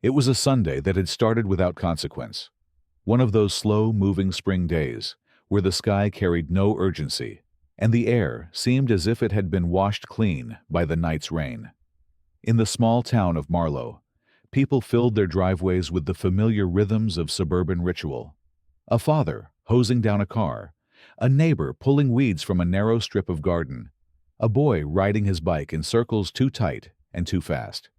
It was a Sunday that had started without consequence. One of those slow-moving spring days, where the sky carried no urgency, and the air seemed as if it had been washed clean by the night's rain. In the small town of Marlow, people filled their driveways with the familiar rhythms of suburban ritual. A father hosing down a car, a neighbor pulling weeds from a narrow strip of garden, a boy riding his bike in circles too tight and too fast.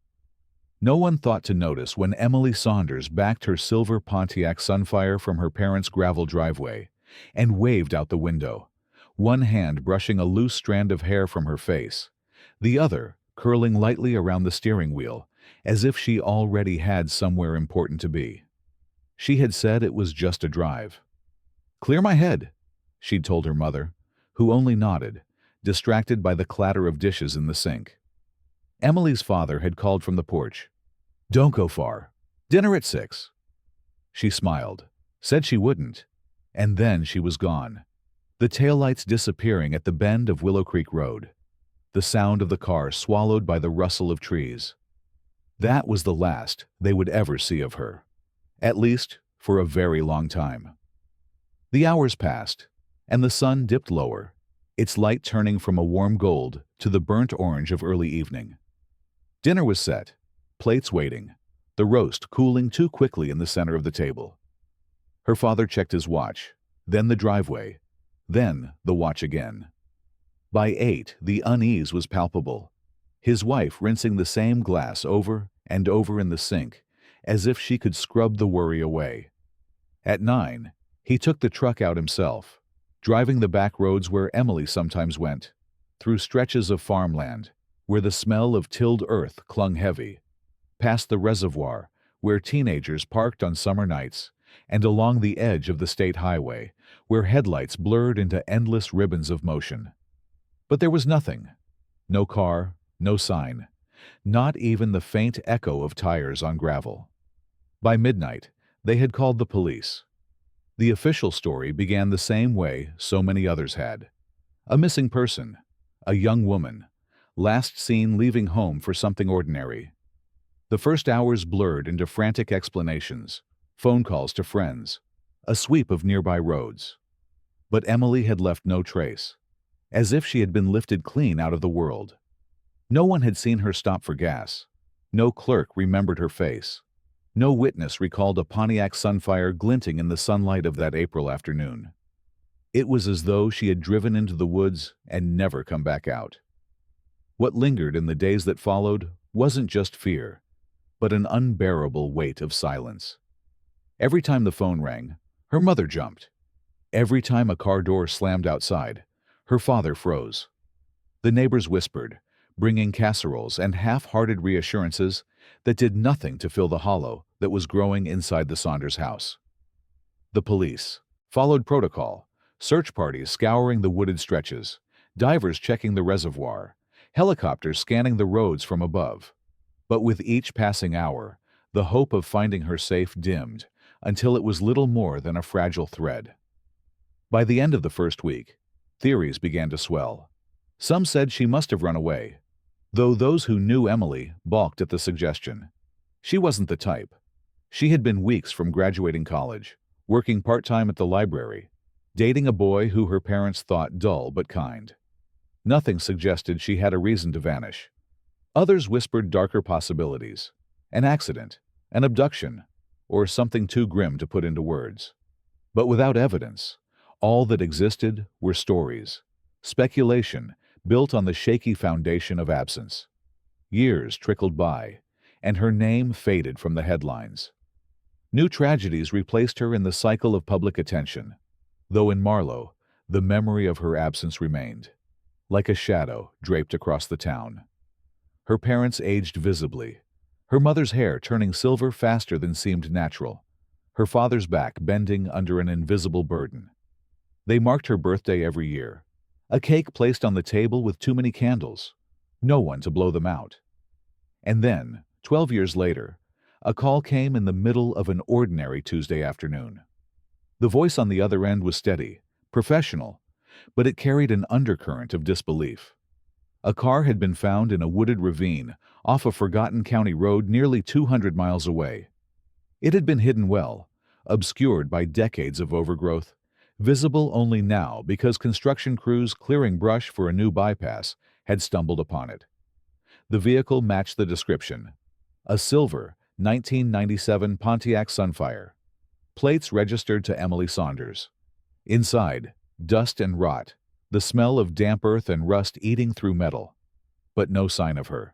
No one thought to notice when Emily Saunders backed her silver Pontiac Sunfire from her parents' gravel driveway and waved out the window, one hand brushing a loose strand of hair from her face, the other curling lightly around the steering wheel, as if she already had somewhere important to be. She had said it was just a drive. "Clear my head," she'd told her mother, who only nodded, distracted by the clatter of dishes in the sink. Emily's father had called from the porch. "Don't go far. Dinner at 6. She smiled, said she wouldn't, and then she was gone, the taillights disappearing at the bend of Willow Creek Road, the sound of the car swallowed by the rustle of trees. That was the last they would ever see of her, at least for a very long time. The hours passed, and the sun dipped lower, its light turning from a warm gold to the burnt orange of early evening. Dinner was set, plates waiting, the roast cooling too quickly in the center of the table. Her father checked his watch, then the driveway, then the watch again. By 8, the unease was palpable, his wife rinsing the same glass over and over in the sink, as if she could scrub the worry away. At 9, he took the truck out himself, driving the back roads where Emily sometimes went, through stretches of farmland, where the smell of tilled earth clung heavy, past the reservoir, where teenagers parked on summer nights, and along the edge of the state highway, where headlights blurred into endless ribbons of motion. But there was nothing. No car, no sign, not even the faint echo of tires on gravel. By midnight, they had called the police. The official story began the same way so many others had. A missing person, a young woman, last seen leaving home for something ordinary. The first hours blurred into frantic explanations, phone calls to friends, a sweep of nearby roads. But Emily had left no trace, as if she had been lifted clean out of the world. No one had seen her stop for gas. No clerk remembered her face. No witness recalled a Pontiac Sunfire glinting in the sunlight of that April afternoon. It was as though she had driven into the woods and never come back out. What lingered in the days that followed wasn't just fear, but an unbearable weight of silence. Every time the phone rang, her mother jumped. Every time a car door slammed outside, her father froze. The neighbors whispered, bringing casseroles and half-hearted reassurances that did nothing to fill the hollow that was growing inside the Saunders house. The police followed protocol, search parties scouring the wooded stretches, divers checking the reservoir, helicopters scanning the roads from above. But with each passing hour, the hope of finding her safe dimmed until it was little more than a fragile thread. By the end of the first week, theories began to swell. Some said she must have run away, though those who knew Emily balked at the suggestion. She wasn't the type. She had been weeks from graduating college, working part-time at the library, dating a boy who her parents thought dull but kind. Nothing suggested she had a reason to vanish. Others whispered darker possibilities: an accident, an abduction, or something too grim to put into words. But without evidence, all that existed were stories, speculation built on the shaky foundation of absence. Years trickled by, and her name faded from the headlines. New tragedies replaced her in the cycle of public attention, though in Marlow, the memory of her absence remained, like a shadow draped across the town. Her parents aged visibly, her mother's hair turning silver faster than seemed natural, her father's back bending under an invisible burden. They marked her birthday every year, a cake placed on the table with too many candles, no one to blow them out. And then, 12 years later, a call came in the middle of an ordinary Tuesday afternoon. The voice on the other end was steady, professional, but it carried an undercurrent of disbelief. A car had been found in a wooded ravine off a forgotten county road nearly 200 miles away. It had been hidden well, obscured by decades of overgrowth, visible only now because construction crews clearing brush for a new bypass had stumbled upon it. The vehicle matched the description: a silver 1997 Pontiac Sunfire. Plates registered to Emily Saunders. Inside, dust and rot, the smell of damp earth and rust eating through metal. But no sign of her.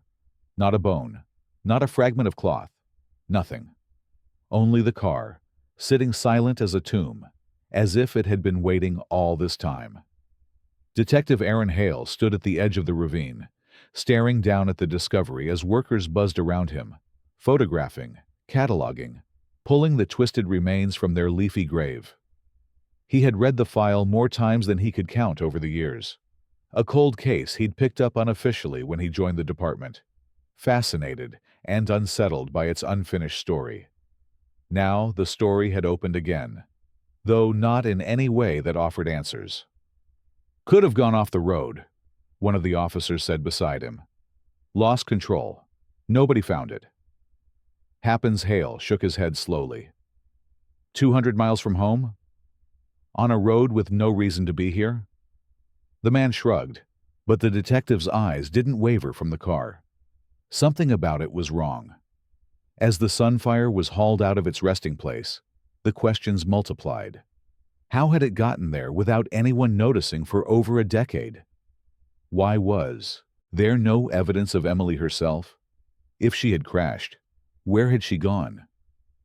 Not a bone, not a fragment of cloth, nothing. Only the car, sitting silent as a tomb, as if it had been waiting all this time. Detective Aaron Hale stood at the edge of the ravine, staring down at the discovery as workers buzzed around him, photographing, cataloging, pulling the twisted remains from their leafy grave. He had read the file more times than he could count over the years. A cold case he'd picked up unofficially when he joined the department, fascinated and unsettled by its unfinished story. Now the story had opened again, though not in any way that offered answers. "Could have gone off the road," one of the officers said beside him. "Lost control. Nobody found it." Happens Hale shook his head slowly. 200 miles from home? On a road with no reason to be here? The man shrugged, but the detective's eyes didn't waver from the car. Something about it was wrong. As the Sunfire was hauled out of its resting place, the questions multiplied. How had it gotten there without anyone noticing for over a decade? Why was there no evidence of Emily herself? If she had crashed, where had she gone?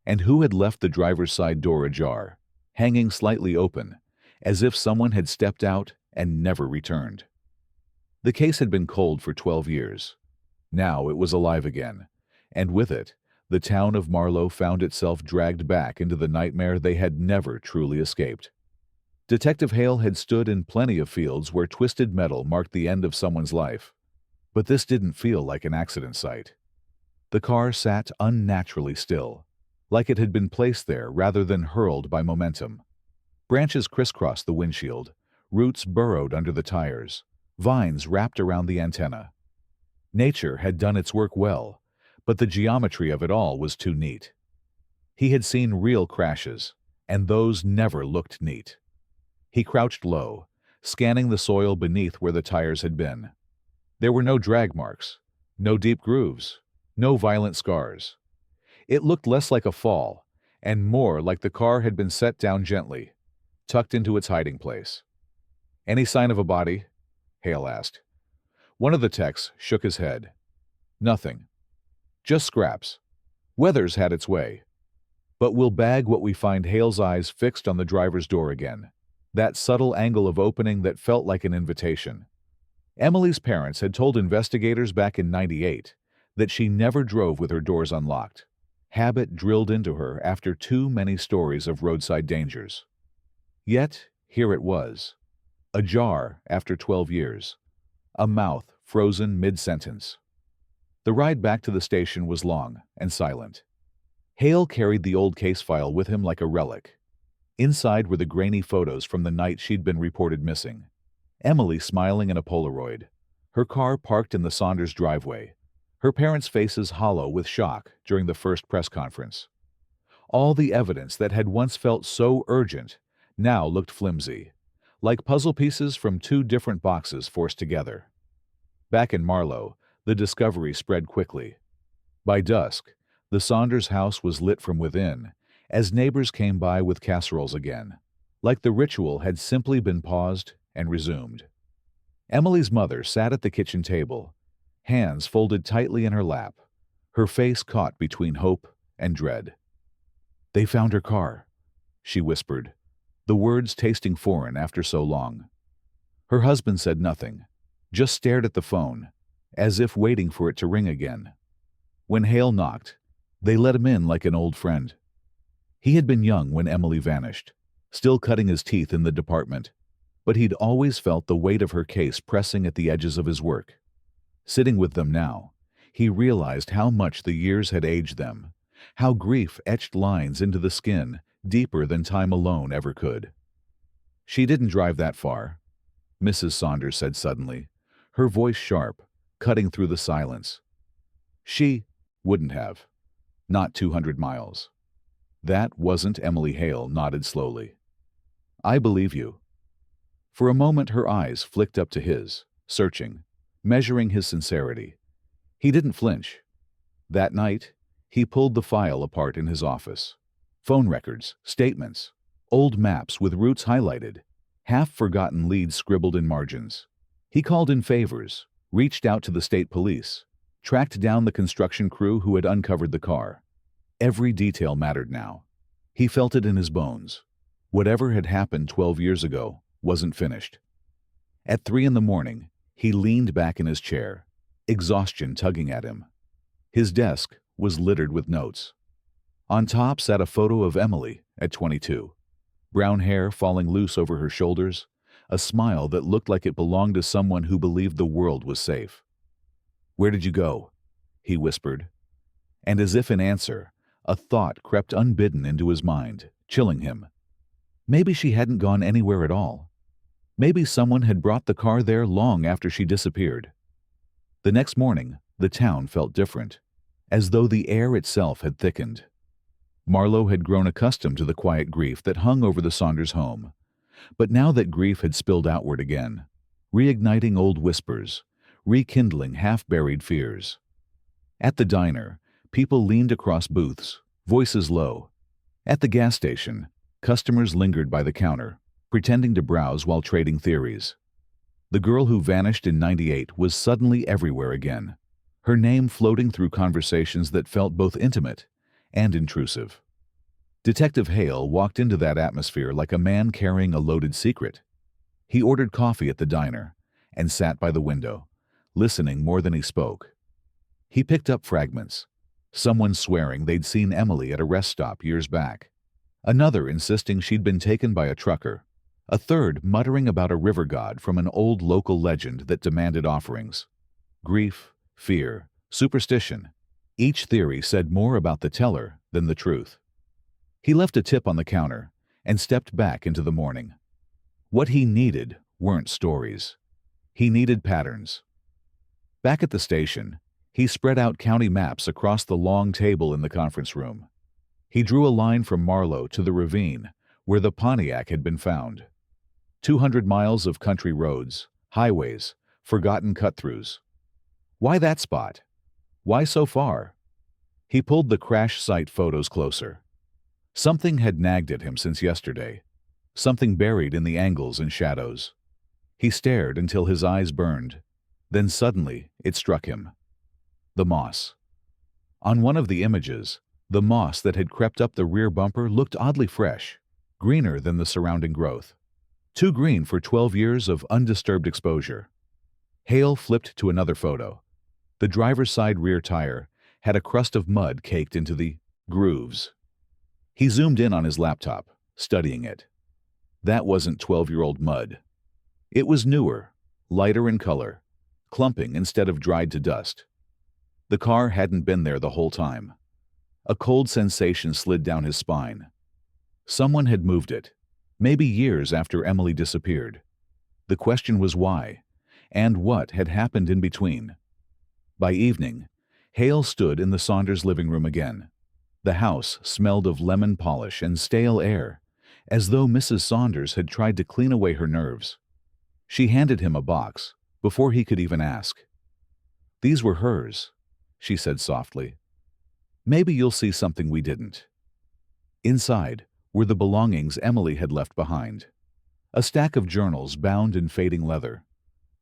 And who had left the driver's side door ajar, hanging slightly open, as if someone had stepped out and never returned? The case had been cold for 12 years. Now it was alive again, and with it, the town of Marlow found itself dragged back into the nightmare they had never truly escaped. Detective Hale had stood in plenty of fields where twisted metal marked the end of someone's life, but this didn't feel like an accident site. The car sat unnaturally still, like it had been placed there rather than hurled by momentum. Branches crisscrossed the windshield, roots burrowed under the tires, vines wrapped around the antenna. Nature had done its work well, but the geometry of it all was too neat. He had seen real crashes, and those never looked neat. He crouched low, scanning the soil beneath where the tires had been. There were no drag marks, no deep grooves, no violent scars. It looked less like a fall, and more like the car had been set down gently, tucked into its hiding place. "Any sign of a body?" Hale asked. One of the techs shook his head. "Nothing. Just scraps. Weather's had its way. But we'll bag what we find." Hale's eyes fixed on the driver's door again, that subtle angle of opening that felt like an invitation. Emily's parents had told investigators back in '98 that she never drove with her doors unlocked. Habit drilled into her after too many stories of roadside dangers. Yet, here it was. Ajar after 12 years. A mouth frozen mid-sentence. The ride back to the station was long and silent. Hale carried the old case file with him like a relic. Inside were the grainy photos from the night she'd been reported missing. Emily smiling in a Polaroid, her car parked in the Saunders driveway, her parents' faces hollow with shock during the first press conference. All the evidence that had once felt so urgent now looked flimsy, like puzzle pieces from two different boxes forced together. Back in Marlow, the discovery spread quickly. By dusk, the Saunders house was lit from within, as neighbors came by with casseroles again, like the ritual had simply been paused and resumed. Emily's mother sat at the kitchen table, hands folded tightly in her lap, her face caught between hope and dread. "They found her car," she whispered, the words tasting foreign after so long. Her husband said nothing, just stared at the phone, as if waiting for it to ring again. When Hale knocked, they let him in like an old friend. He had been young when Emily vanished, still cutting his teeth in the department, but he'd always felt the weight of her case pressing at the edges of his work. Sitting with them now, he realized how much the years had aged them, how grief etched lines into the skin deeper than time alone ever could. "She didn't drive that far," Mrs. Saunders said suddenly, her voice sharp, cutting through the silence. She wouldn't have. Not 200 miles. That wasn't. Emily Hale nodded slowly. I believe you. For a moment her eyes flicked up to his, searching, measuring his sincerity. He didn't flinch. That night, he pulled the file apart in his office. Phone records, statements, old maps with routes highlighted, half-forgotten leads scribbled in margins. He called in favors, reached out to the state police, tracked down the construction crew who had uncovered the car. Every detail mattered now. He felt it in his bones. Whatever had happened 12 years ago wasn't finished. At 3 a.m, he leaned back in his chair, exhaustion tugging at him. His desk was littered with notes. On top sat a photo of Emily at 22. Brown hair falling loose over her shoulders, a smile that looked like it belonged to someone who believed the world was safe. "Where did you go?" he whispered. And as if in answer, a thought crept unbidden into his mind, chilling him. Maybe she hadn't gone anywhere at all. Maybe someone had brought the car there long after she disappeared. The next morning, the town felt different, as though the air itself had thickened. Marlowe had grown accustomed to the quiet grief that hung over the Saunders home. But now that grief had spilled outward again, reigniting old whispers, rekindling half-buried fears. At the diner, people leaned across booths, voices low. At the gas station, customers lingered by the counter, pretending to browse while trading theories. The girl who vanished in '98 was suddenly everywhere again, her name floating through conversations that felt both intimate and intrusive. Detective Hale walked into that atmosphere like a man carrying a loaded secret. He ordered coffee at the diner and sat by the window, listening more than he spoke. He picked up fragments. Someone swearing they'd seen Emily at a rest stop years back. Another insisting she'd been taken by a trucker. A third muttering about a river god from an old local legend that demanded offerings. Grief, fear, superstition. Each theory said more about the teller than the truth. He left a tip on the counter and stepped back into the morning. What he needed weren't stories. He needed patterns. Back at the station, he spread out county maps across the long table in the conference room. He drew a line from Marlowe to the ravine where the Pontiac had been found. 200 miles of country roads, highways, forgotten cut-throughs. Why that spot? Why so far? He pulled the crash site photos closer. Something had nagged at him since yesterday, something buried in the angles and shadows. He stared until his eyes burned. Then suddenly it struck him. The moss. On one of the images, the moss that had crept up the rear bumper looked oddly fresh, greener than the surrounding growth. Too green for 12 years of undisturbed exposure. Hale flipped to another photo. The driver's side rear tire had a crust of mud caked into the grooves. He zoomed in on his laptop, studying it. That wasn't 12-year-old mud. It was newer, lighter in color, clumping instead of dried to dust. The car hadn't been there the whole time. A cold sensation slid down his spine. Someone had moved it, maybe years after Emily disappeared. The question was why, and what had happened in between. By evening, Hale stood in the Saunders living room again. The house smelled of lemon polish and stale air, as though Mrs. Saunders had tried to clean away her nerves. She handed him a box before he could even ask. "These were hers," she said softly. "Maybe you'll see something we didn't." Inside were the belongings Emily had left behind. A stack of journals bound in fading leather,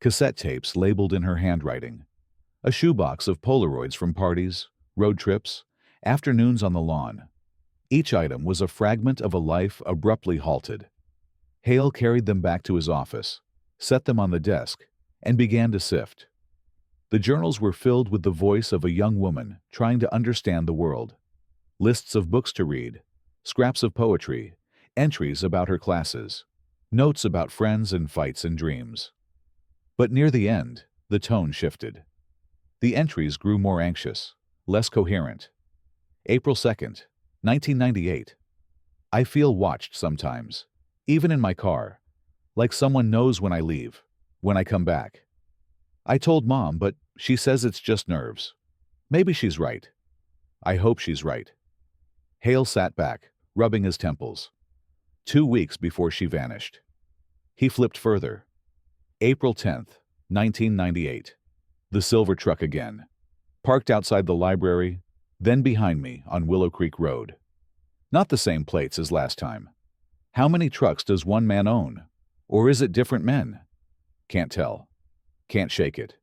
cassette tapes labeled in her handwriting, a shoebox of Polaroids from parties, road trips, afternoons on the lawn. Each item was a fragment of a life abruptly halted. Hale carried them back to his office, set them on the desk, and began to sift. The journals were filled with the voice of a young woman trying to understand the world. Lists of books to read, scraps of poetry, entries about her classes, notes about friends and fights and dreams. But near the end, the tone shifted. The entries grew more anxious, less coherent. April 2nd, 1998. I feel watched sometimes, even in my car, like someone knows when I leave, when I come back. I told Mom, but she says it's just nerves. Maybe she's right. I hope she's right. Hale sat back, rubbing his temples. 2 weeks before she vanished. He flipped further. April 10th, 1998. The silver truck again. Parked outside the library, then behind me on Willow Creek Road. Not the same plates as last time. How many trucks does one man own? Or is it different men? Can't tell. Can't shake it.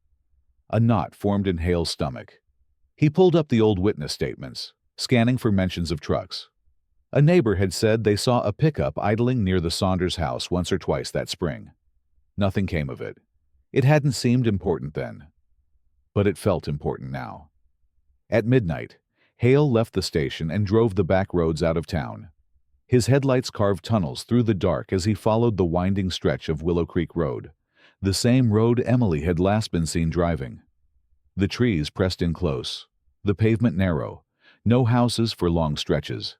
A knot formed in Hale's stomach. He pulled up the old witness statements, scanning for mentions of trucks. A neighbor had said they saw a pickup idling near the Saunders house once or twice that spring. Nothing came of it. It hadn't seemed important then. But it felt important now. At midnight, Hale left the station and drove the back roads out of town. His headlights carved tunnels through the dark as he followed the winding stretch of Willow Creek Road, the same road Emily had last been seen driving. The trees pressed in close, the pavement narrow, no houses for long stretches.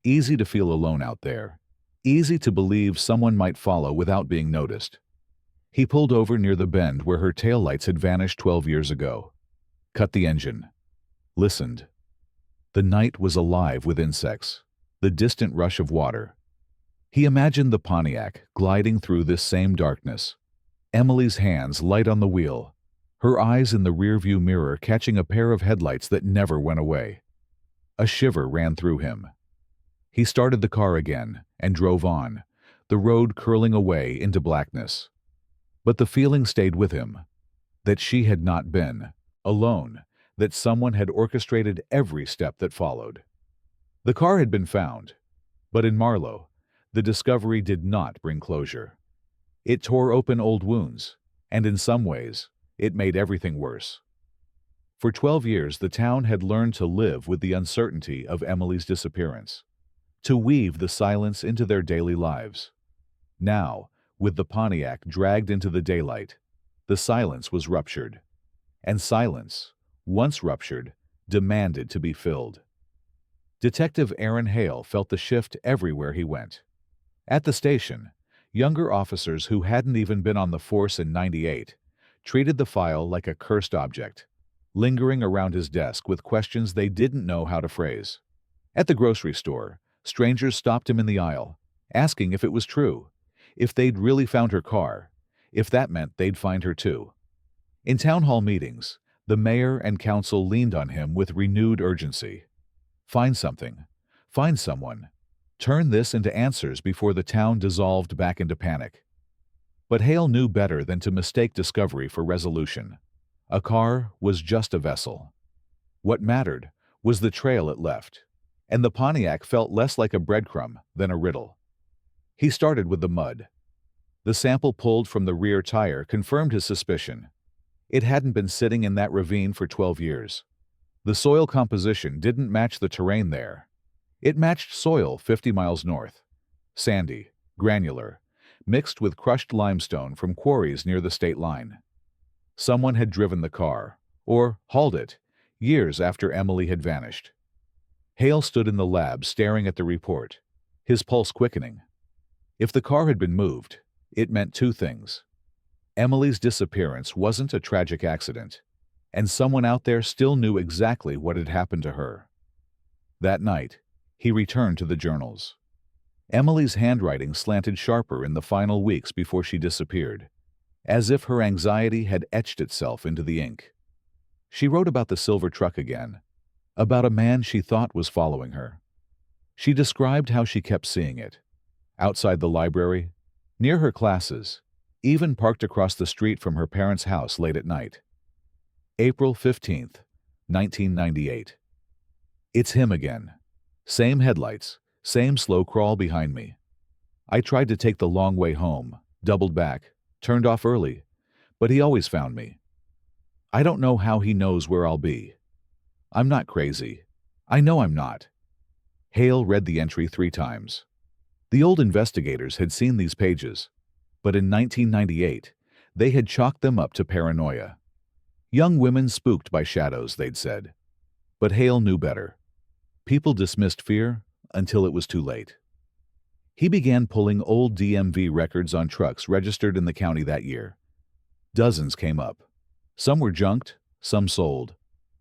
Easy to feel alone out there. Easy to believe someone might follow without being noticed. He pulled over near the bend where her taillights had vanished 12 years ago. Cut the engine. Listened. The night was alive with insects, the distant rush of water. He imagined the Pontiac gliding through this same darkness. Emily's hands light on the wheel, her eyes in the rearview mirror catching a pair of headlights that never went away. A shiver ran through him. He started the car again and drove on, the road curling away into blackness. But the feeling stayed with him, that she had not been alone, that someone had orchestrated every step that followed. The car had been found, but in Marlow, the discovery did not bring closure. It tore open old wounds, and in some ways, it made everything worse. For 12 years, the town had learned to live with the uncertainty of Emily's disappearance, to weave the silence into their daily lives. Now, with the Pontiac dragged into the daylight, the silence was ruptured. And silence, once ruptured, demanded to be filled. Detective Aaron Hale felt the shift everywhere he went. At the station, younger officers who hadn't even been on the force in '98 treated the file like a cursed object, lingering around his desk with questions they didn't know how to phrase. At the grocery store, strangers stopped him in the aisle, asking if it was true, if they'd really found her car, if that meant they'd find her too. In town hall meetings, the mayor and council leaned on him with renewed urgency. Find something. Find someone. Turn this into answers before the town dissolved back into panic. But Hale knew better than to mistake discovery for resolution. A car was just a vessel. What mattered was the trail it left, and the Pontiac felt less like a breadcrumb than a riddle. He started with the mud. The sample pulled from the rear tire confirmed his suspicion. It hadn't been sitting in that ravine for 12 years. The soil composition didn't match the terrain there. It matched soil 50 miles north. Sandy, granular, mixed with crushed limestone from quarries near the state line. Someone had driven the car, or hauled it, years after Emily had vanished. Hale stood in the lab staring at the report, his pulse quickening. If the car had been moved, it meant two things. Emily's disappearance wasn't a tragic accident, and someone out there still knew exactly what had happened to her. That night, he returned to the journals. Emily's handwriting slanted sharper in the final weeks before she disappeared, as if her anxiety had etched itself into the ink. She wrote about the silver truck again, about a man she thought was following her. She described how she kept seeing it, outside the library, near her classes, even parked across the street from her parents' house late at night. April 15th, 1998. It's him again. Same headlights, same slow crawl behind me. I tried to take the long way home, doubled back, turned off early, but he always found me. I don't know how he knows where I'll be. I'm not crazy. I know I'm not. Hale read the entry 3 times. The old investigators had seen these pages, but in 1998, they had chalked them up to paranoia. Young women spooked by shadows, they'd said. But Hale knew better. People dismissed fear until it was too late. He began pulling old DMV records on trucks registered in the county that year. Dozens came up. Some were junked, some sold.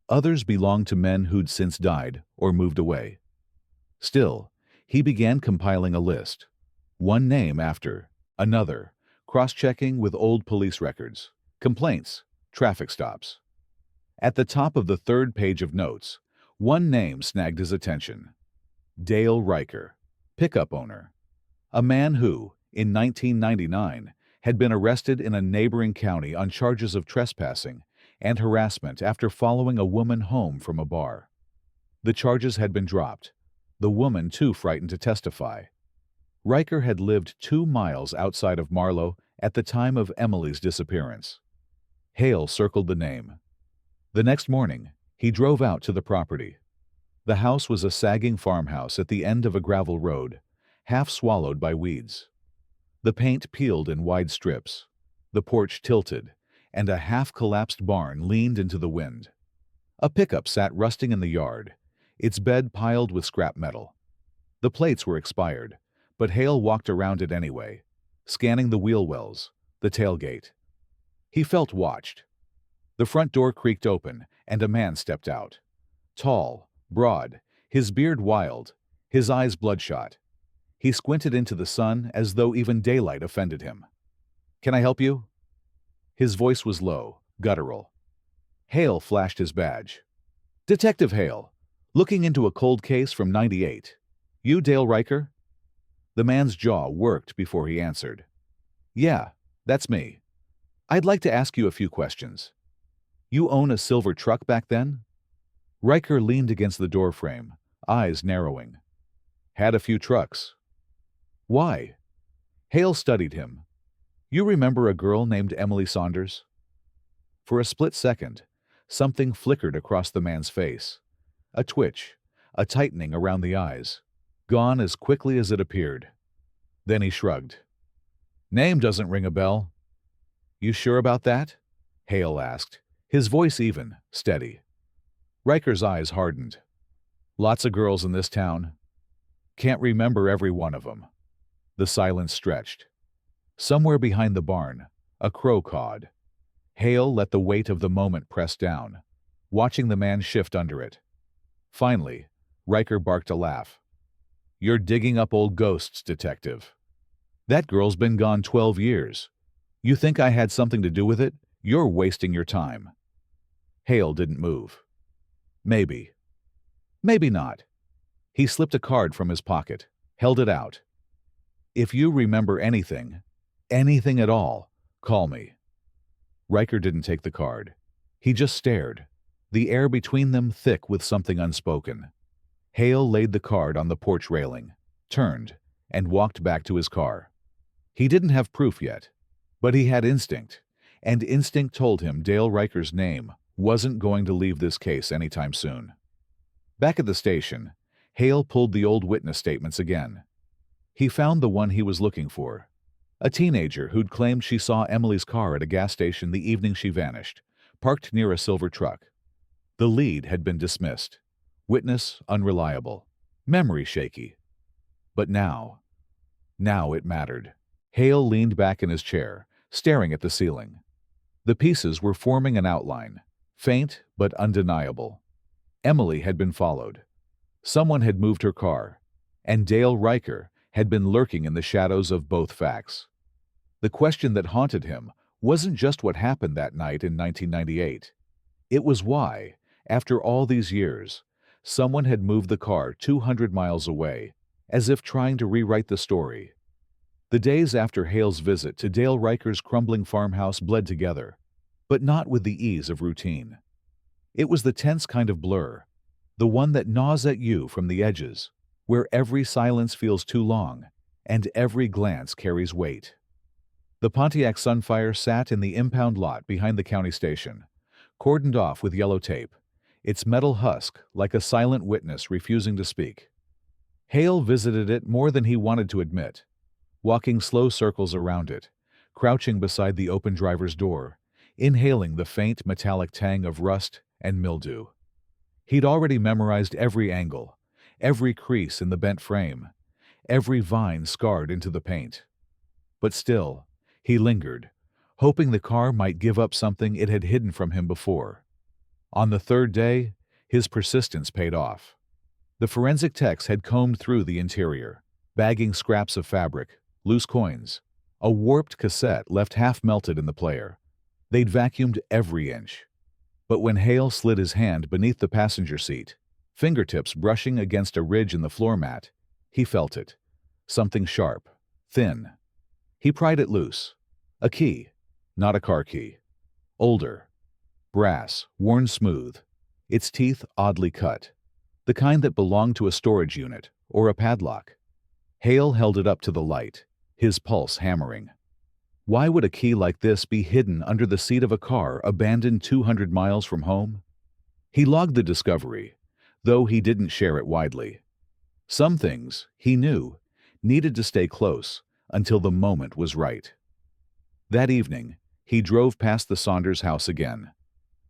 Others belonged to men who'd since died or moved away. Still, he began compiling a list, one name after another, cross-checking with old police records, complaints, traffic stops. At the top of the third page of notes, one name snagged his attention. Dale Riker, pickup owner. A man who, in 1999, had been arrested in a neighboring county on charges of trespassing and harassment after following a woman home from a bar. The charges had been dropped, the woman too frightened to testify. Riker had lived 2 miles outside of Marlow at the time of Emily's disappearance. Hale circled the name. The next morning, he drove out to the property. The house was a sagging farmhouse at the end of a gravel road, half swallowed by weeds. The paint peeled in wide strips, the porch tilted, and a half-collapsed barn leaned into the wind. A pickup sat rusting in the yard, its bed piled with scrap metal. The plates were expired, but Hale walked around it anyway, scanning the wheel wells, the tailgate. He felt watched. The front door creaked open, and a man stepped out. Tall, broad, his beard wild, his eyes bloodshot. He squinted into the sun as though even daylight offended him. "Can I help you?" His voice was low, guttural. Hale flashed his badge. "Detective Hale, looking into a cold case from '98. You Dale Riker?" The man's jaw worked before he answered. "Yeah, that's me. I'd like to ask you a few questions. You own a silver truck back then?" Riker leaned against the doorframe, eyes narrowing. "Had a few trucks." "Why?" Hale studied him. "You remember a girl named Emily Saunders?" For a split second, something flickered across the man's face. A twitch, a tightening around the eyes, gone as quickly as it appeared. Then he shrugged. "Name doesn't ring a bell." "You sure about that?" Hale asked, his voice even, steady. Riker's eyes hardened. "Lots of girls in this town. Can't remember every one of them." The silence stretched. Somewhere behind the barn, a crow cawed. Hale let the weight of the moment press down, watching the man shift under it. Finally, Riker barked a laugh. "You're digging up old ghosts, detective. That girl's been gone 12 years. You think I had something to do with it? You're wasting your time." Hale didn't move. "Maybe. Maybe not." He slipped a card from his pocket, held it out. "If you remember anything at all, call me." Riker didn't take the card. He just stared, the air between them thick with something unspoken. Hale laid the card on the porch railing, turned, and walked back to his car. He didn't have proof yet, but he had instinct, and instinct told him Dale Riker's name wasn't going to leave this case anytime soon. Back at the station, Hale pulled the old witness statements again. He found the one he was looking for. A teenager who'd claimed she saw Emily's car at a gas station the evening she vanished, parked near a silver truck. The lead had been dismissed. Witness unreliable. Memory shaky. But now it mattered. Hale leaned back in his chair, staring at the ceiling. The pieces were forming an outline, faint but undeniable. Emily had been followed. Someone had moved her car, and Dale Riker had been lurking in the shadows of both facts. The question that haunted him wasn't just what happened that night in 1998. It was why, after all these years, someone had moved the car 200 miles away, as if trying to rewrite the story. The days after Hale's visit to Dale Riker's crumbling farmhouse bled together, but not with the ease of routine. It was the tense kind of blur, the one that gnaws at you from the edges, where every silence feels too long and every glance carries weight. The Pontiac Sunfire sat in the impound lot behind the county station, cordoned off with yellow tape, its metal husk like a silent witness refusing to speak. Hale visited it more than he wanted to admit, walking slow circles around it, crouching beside the open driver's door, inhaling the faint metallic tang of rust and mildew. He'd already memorized every angle, every crease in the bent frame, every vine scarred into the paint. But still, he lingered, hoping the car might give up something it had hidden from him before. On the third day, his persistence paid off. The forensic techs had combed through the interior, bagging scraps of fabric, loose coins, a warped cassette left half melted in the player. They'd vacuumed every inch. But when Hale slid his hand beneath the passenger seat, fingertips brushing against a ridge in the floor mat, he felt it. Something sharp, thin. He pried it loose. A key, not a car key. Older. Brass, worn smooth. Its teeth oddly cut. The kind that belonged to a storage unit or a padlock. Hale held it up to the light, his pulse hammering. Why would a key like this be hidden under the seat of a car abandoned 200 miles from home? He logged the discovery, though he didn't share it widely. Some things, he knew, needed to stay close until the moment was right. That evening, he drove past the Saunders house again.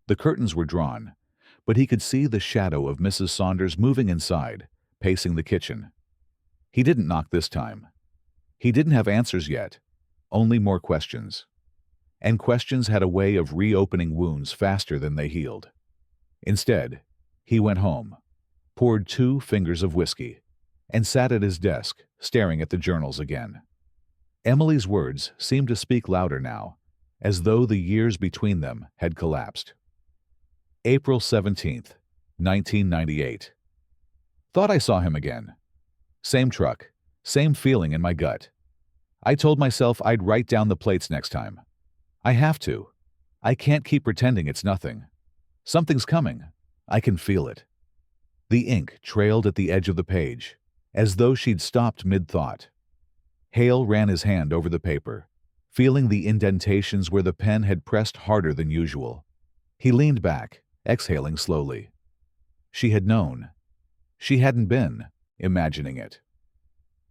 The curtains were drawn, but he could see the shadow of Mrs. Saunders moving inside, pacing the kitchen. He didn't knock this time. He didn't have answers yet, only more questions. And questions had a way of reopening wounds faster than they healed. Instead, he went home, poured 2 fingers of whiskey, and sat at his desk, staring at the journals again. Emily's words seemed to speak louder now, as though the years between them had collapsed. April 17th, 1998. Thought I saw him again. Same truck, same feeling in my gut. I told myself I'd write down the plates next time. I have to. I can't keep pretending it's nothing. Something's coming. I can feel it. The ink trailed at the edge of the page, as though she'd stopped mid-thought. Hale ran his hand over the paper, feeling the indentations where the pen had pressed harder than usual. He leaned back, exhaling slowly. She had known. She hadn't been imagining it.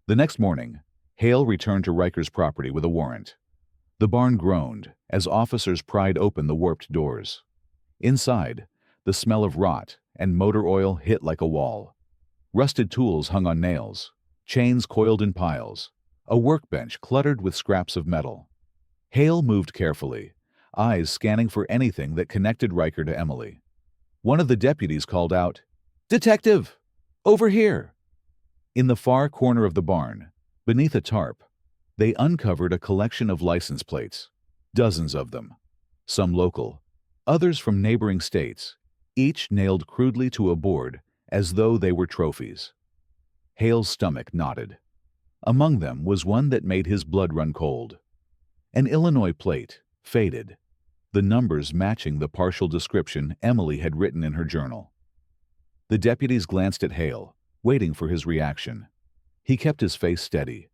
The next morning, Hale returned to Riker's property with a warrant. The barn groaned as officers pried open the warped doors. Inside, the smell of rot and motor oil hit like a wall. Rusted tools hung on nails, chains coiled in piles, a workbench cluttered with scraps of metal. Hale moved carefully, eyes scanning for anything that connected Riker to Emily. One of the deputies called out, "Detective! Over here!" In the far corner of the barn, beneath a tarp, they uncovered a collection of license plates, dozens of them, some local, others from neighboring states, each nailed crudely to a board as though they were trophies. Hale's stomach knotted. Among them was one that made his blood run cold. An Illinois plate, faded, the numbers matching the partial description Emily had written in her journal. The deputies glanced at Hale, waiting for his reaction. He kept his face steady,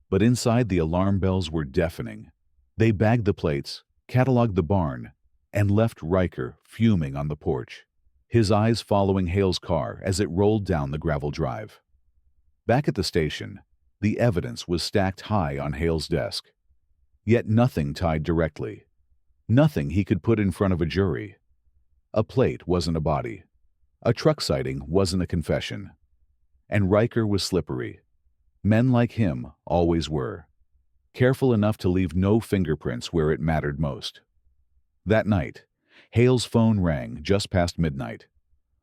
but inside the alarm bells were deafening. They bagged the plates, cataloged the barn, and left Riker fuming on the porch, his eyes following Hale's car as it rolled down the gravel drive. Back at the station, the evidence was stacked high on Hale's desk. Yet nothing tied directly. Nothing he could put in front of a jury. A plate wasn't a body. A truck sighting wasn't a confession. And Riker was slippery. Men like him always were. Careful enough to leave no fingerprints where it mattered most. That night, Hale's phone rang just past midnight.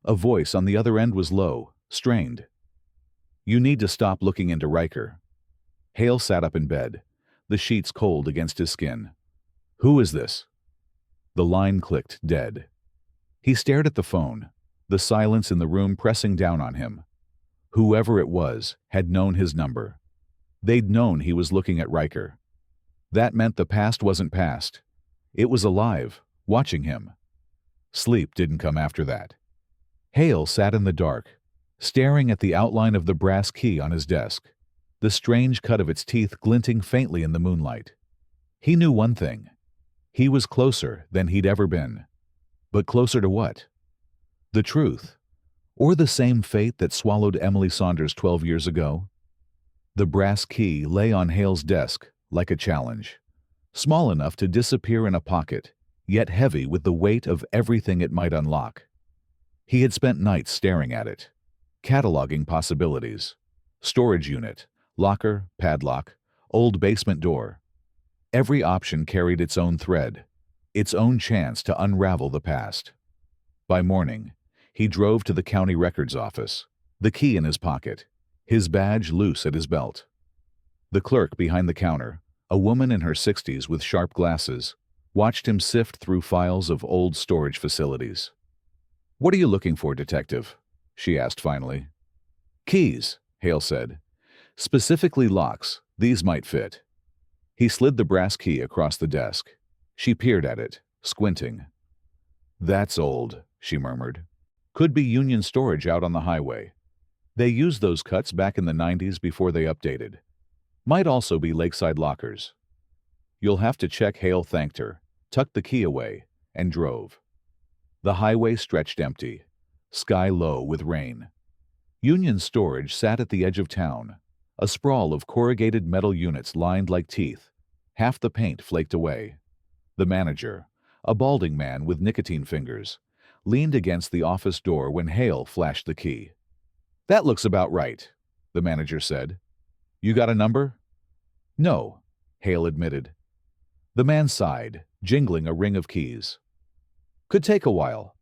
A voice on the other end was low, strained. "You need to stop looking into Riker." Hale sat up in bed, the sheets cold against his skin. "Who is this?" The line clicked dead. He stared at the phone, the silence in the room pressing down on him. Whoever it was had known his number. They'd known he was looking at Riker. That meant the past wasn't past. It was alive, watching him. Sleep didn't come after that. Hale sat in the dark, staring at the outline of the brass key on his desk, the strange cut of its teeth glinting faintly in the moonlight. He knew one thing. He was closer than he'd ever been. But closer to what? The truth, or the same fate that swallowed Emily Saunders 12 years ago? The brass key lay on Hale's desk like a challenge, small enough to disappear in a pocket, yet heavy with the weight of everything it might unlock. He had spent nights staring at it, cataloging possibilities. Storage unit, locker, padlock, old basement door. Every option carried its own thread, its own chance to unravel the past. By morning, he drove to the county records office, the key in his pocket, his badge loose at his belt. The clerk behind the counter, a woman in her 60s with sharp glasses, watched him sift through files of old storage facilities. "What are you looking for, detective?" she asked finally. "Keys," Hale said. "Specifically locks. These might fit." He slid the brass key across the desk. She peered at it, squinting. "That's old," she murmured. "Could be Union Storage out on the highway. They used those cuts back in the 90s before they updated. Might also be Lakeside Lockers." "You'll have to check." Hale thanked her, tucked the key away, and drove. The highway stretched empty, sky low with rain. Union Storage sat at the edge of town, a sprawl of corrugated metal units lined like teeth, half the paint flaked away. The manager, a balding man with nicotine fingers, leaned against the office door when Hale flashed the key. "That looks about right," the manager said. "You got a number?" "No," Hale admitted. The man sighed, jingling a ring of keys. "Could take a while."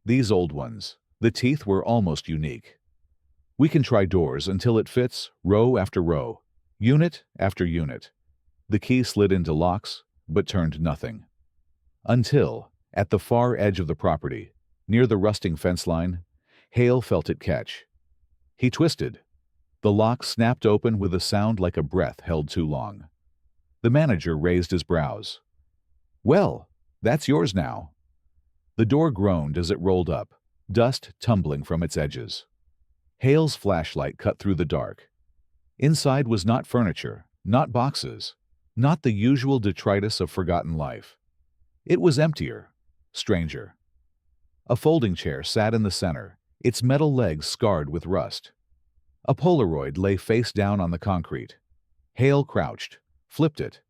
These old ones, the teeth were almost unique. "We can try doors until it fits, row after row, unit after unit." The key slid into locks, but turned nothing. Until, at the far edge of the property, near the rusting fence line, Hale felt it catch. He twisted. The lock snapped open with a sound like a breath held too long. The manager raised his brows. "Well, that's yours now." The door groaned as it rolled up, dust tumbling from its edges. Hale's flashlight cut through the dark. Inside was not furniture, not boxes, not the usual detritus of forgotten life. It was emptier, stranger. A folding chair sat in the center, its metal legs scarred with rust. A Polaroid lay face down on the concrete. Hale crouched, flipped it.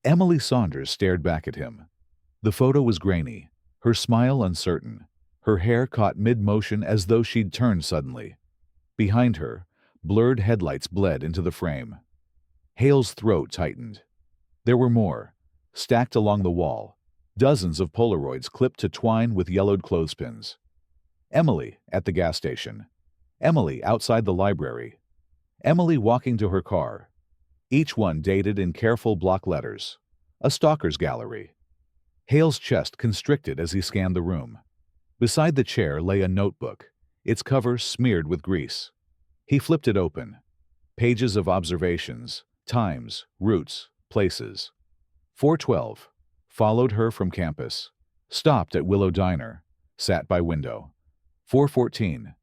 Emily Saunders stared back at him. The photo was grainy, her smile uncertain, her hair caught mid-motion as though she'd turned suddenly. Behind her, blurred headlights bled into the frame. Hale's throat tightened. There were more, stacked along the wall, dozens of Polaroids clipped to twine with yellowed clothespins. Emily at the gas station. Emily outside the library. Emily walking to her car. Each one dated in careful block letters. A stalker's gallery. Hale's chest constricted as he scanned the room. Beside the chair lay a notebook, its cover smeared with grease. He flipped it open. Pages of observations, times, routes, places. 4:12. Followed her from campus. Stopped at Willow Diner. Sat by window. 4:14.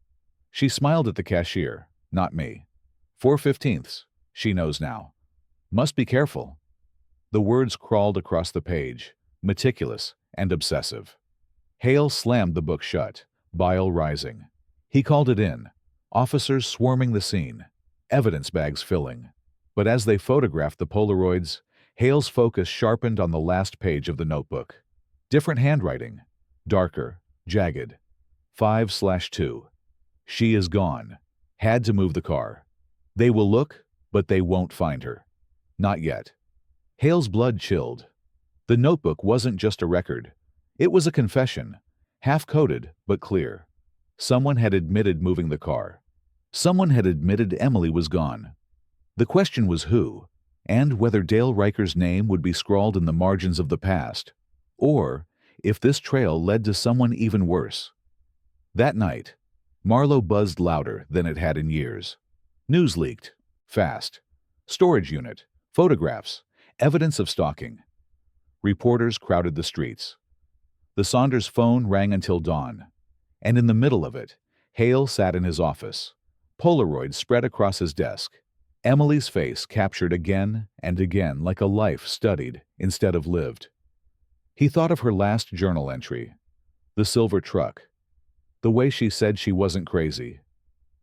She smiled at the cashier, not me. 4:15. She knows now. Must be careful. The words crawled across the page, meticulous and obsessive. Hale slammed the book shut, bile rising. He called it in, officers swarming the scene, evidence bags filling. But as they photographed the Polaroids, Hale's focus sharpened on the last page of the notebook. Different handwriting, darker, jagged. 5/2. She is gone. Had to move the car. They will look, but they won't find her. Not yet. Hale's blood chilled. The notebook wasn't just a record. It was a confession, half-coded but clear. Someone had admitted moving the car. Someone had admitted Emily was gone. The question was who, and whether Dale Riker's name would be scrawled in the margins of the past, or if this trail led to someone even worse. That night, Marlowe buzzed louder than it had in years. News leaked. Fast. Storage unit. Photographs. Evidence of stalking. Reporters crowded the streets. The Saunders phone rang until dawn, and in the middle of it, Hale sat in his office, Polaroids spread across his desk, Emily's face captured again and again like a life studied instead of lived. He thought of her last journal entry, the silver truck, the way she said she wasn't crazy.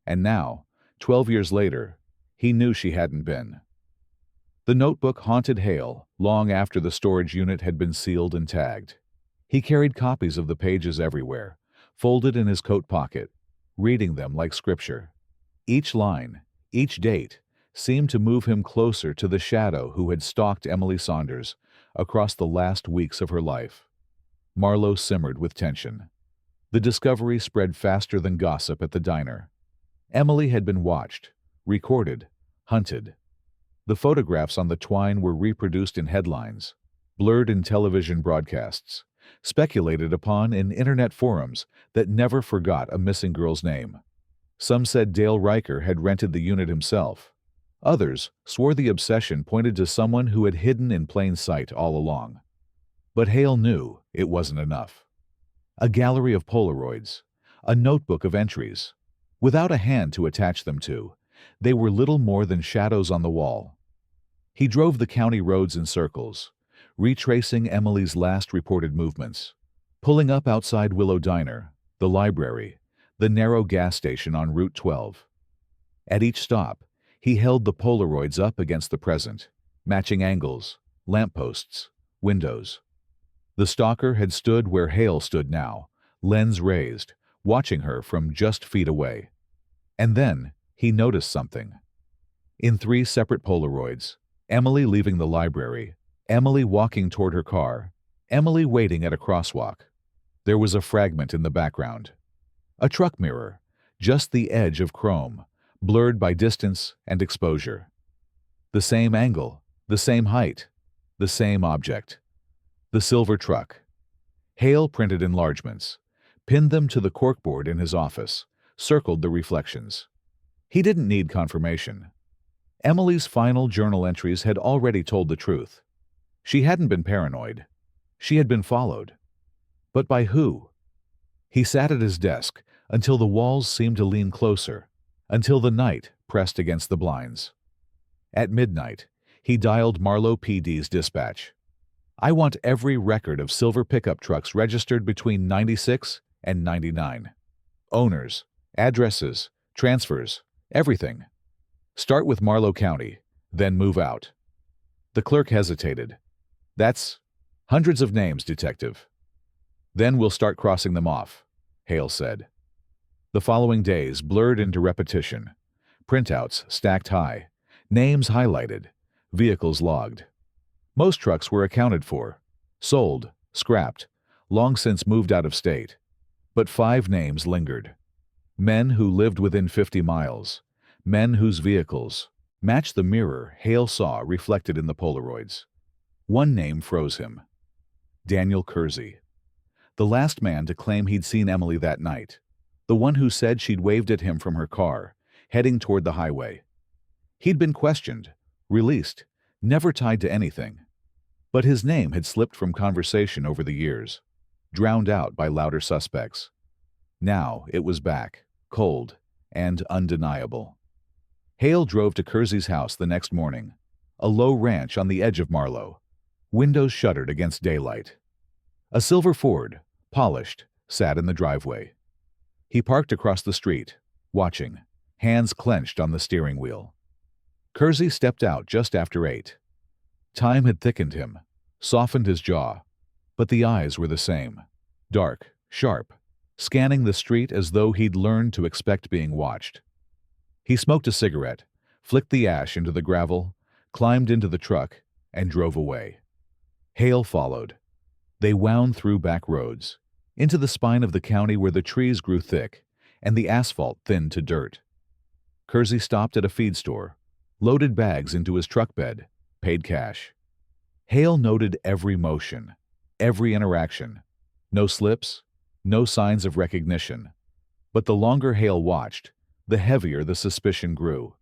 And now, 12 years later, he knew she hadn't been. The notebook haunted Hale long after the storage unit had been sealed and tagged. He carried copies of the pages everywhere, folded in his coat pocket, reading them like scripture. Each line, each date, seemed to move him closer to the shadow who had stalked Emily Saunders across the last weeks of her life. Marlowe simmered with tension. The discovery spread faster than gossip at the diner. Emily had been watched, recorded, hunted. The photographs on the twine were reproduced in headlines, blurred in television broadcasts, speculated upon in internet forums that never forgot a missing girl's name. Some said Dale Riker had rented the unit himself. Others swore the obsession pointed to someone who had hidden in plain sight all along. But Hale knew it wasn't enough. A gallery of Polaroids, a notebook of entries. Without a hand to attach them to, they were little more than shadows on the wall. He drove the county roads in circles, retracing Emily's last reported movements, pulling up outside Willow Diner, the library, the narrow gas station on Route 12. At each stop, he held the Polaroids up against the present, matching angles, lampposts, windows. The stalker had stood where Hale stood now, lens raised, watching her from just feet away. And then he noticed something. In 3 separate Polaroids, Emily leaving the library, Emily walking toward her car, Emily waiting at a crosswalk. There was a fragment in the background. A truck mirror, just the edge of chrome, blurred by distance and exposure. The same angle, the same height, the same object. The silver truck. Hale printed enlargements, pinned them to the corkboard in his office, circled the reflections. He didn't need confirmation. Emily's final journal entries had already told the truth. She hadn't been paranoid. She had been followed. But by who? He sat at his desk until the walls seemed to lean closer, until the night pressed against the blinds. At midnight, he dialed Marlowe PD's dispatch. "I want every record of silver pickup trucks registered between 96 and 99. Owners, addresses, transfers, everything. Start with Marlowe County, then move out." The clerk hesitated. "That's hundreds of names, Detective." "Then we'll start crossing them off," Hale said. The following days blurred into repetition. Printouts stacked high, names highlighted, vehicles logged. Most trucks were accounted for, sold, scrapped, long since moved out of state. But 5 names lingered. Men who lived within 50 miles, men whose vehicles matched the mirror Hale saw reflected in the Polaroids. One name froze him. Daniel Kersey. The last man to claim he'd seen Emily that night. The one who said she'd waved at him from her car, heading toward the highway. He'd been questioned, released, never tied to anything. But his name had slipped from conversation over the years, drowned out by louder suspects. Now it was back, cold and undeniable. Hale drove to Kersey's house the next morning, a low ranch on the edge of Marlowe, windows shuttered against daylight. A silver Ford, polished, sat in the driveway. He parked across the street, watching, hands clenched on the steering wheel. Kersey stepped out just after 8. Time had thickened him, softened his jaw, but the eyes were the same, dark, sharp, scanning the street as though he'd learned to expect being watched. He smoked a cigarette, flicked the ash into the gravel, climbed into the truck, and drove away. Hale followed. They wound through back roads, into the spine of the county where the trees grew thick and the asphalt thinned to dirt. Kersey stopped at a feed store, loaded bags into his truck bed, paid cash. Hale noted every motion, every interaction. No slips, no signs of recognition. But the longer Hale watched, the heavier the suspicion grew.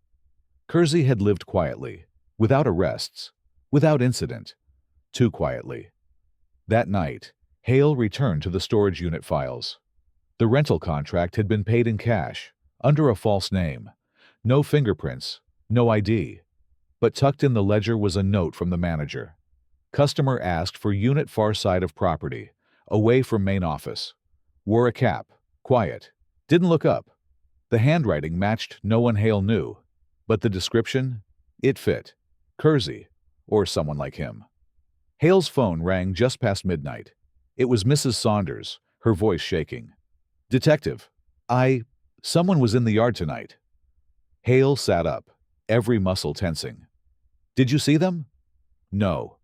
Kersey had lived quietly, without arrests, without incident, too quietly. That night, Hale returned to the storage unit files. The rental contract had been paid in cash, under a false name. No fingerprints, no ID. But tucked in the ledger was a note from the manager. Customer asked for unit far side of property, away from main office. Wore a cap, quiet, didn't look up. The handwriting matched no one Hale knew, but the description, it fit. Kersey, or someone like him. Hale's phone rang just past midnight. It was Mrs. Saunders, her voice shaking. "Detective, someone was in the yard tonight." Hale sat up, every muscle tensing. "Did you see them?" "No."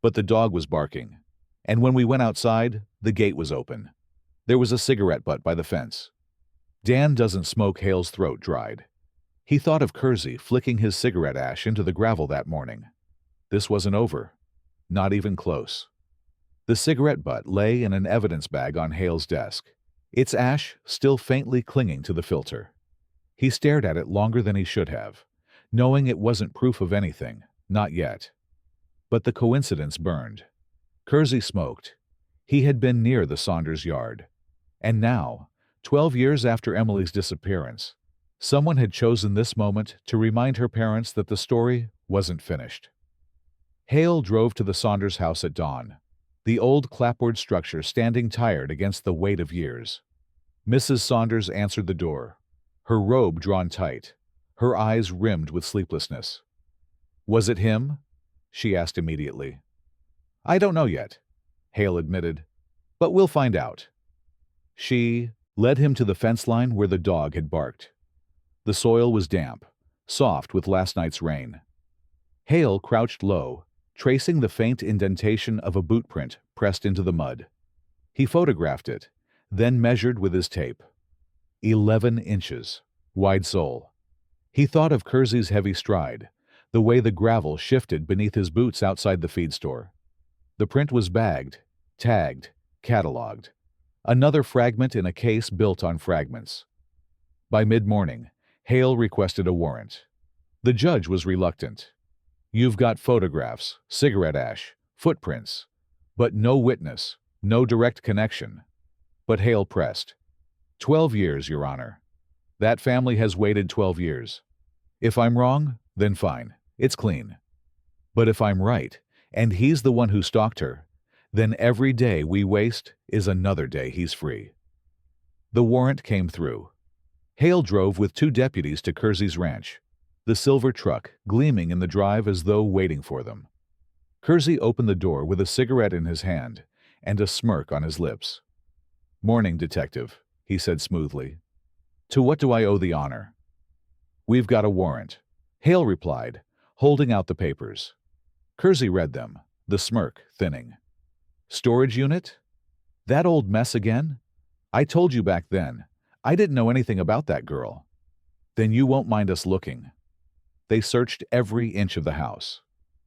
But the dog was barking. And when we went outside, the gate was open. There was a cigarette butt by the fence. Dan doesn't smoke. Hale's throat dried. He thought of Kersey flicking his cigarette ash into the gravel that morning. This wasn't over. Not even close. The cigarette butt lay in an evidence bag on Hale's desk, its ash still faintly clinging to the filter. He stared at it longer than he should have, knowing it wasn't proof of anything, not yet. But the coincidence burned. Kersey smoked. He had been near the Saunders yard. And now, 12 years after Emily's disappearance, someone had chosen this moment to remind her parents that the story wasn't finished. Hale drove to the Saunders house at dawn, the old clapboard structure standing tired against the weight of years. Mrs. Saunders answered the door, her robe drawn tight, her eyes rimmed with sleeplessness. "Was it him?" she asked immediately. "I don't know yet," Hale admitted, "but we'll find out." She led him to the fence line where the dog had barked. The soil was damp, soft with last night's rain. Hale crouched low, tracing the faint indentation of a boot print pressed into the mud. He photographed it, then measured with his tape. 11 inches, wide sole. He thought of Kersey's heavy stride, the way the gravel shifted beneath his boots outside the feed store. The print was bagged, tagged, cataloged. Another fragment in a case built on fragments. By mid-morning, Hale requested a warrant. The judge was reluctant. "You've got photographs, cigarette ash, footprints, but no witness, no direct connection." But Hale pressed. 12 years, Your Honor. That family has waited 12 years. If I'm wrong, then fine, it's clean. But if I'm right, and he's the one who stalked her, then every day we waste is another day he's free. The warrant came through. Hale drove with 2 deputies to Kersey's ranch, the silver truck gleaming in the drive as though waiting for them. Kersey opened the door with a cigarette in his hand and a smirk on his lips. "Morning, Detective," he said smoothly. "To what do I owe the honor?" "We've got a warrant," Hale replied, holding out the papers. Kersey read them, the smirk thinning. "Storage unit? That old mess again? I told you back then. I didn't know anything about that girl." "Then you won't mind us looking." They searched every inch of the house.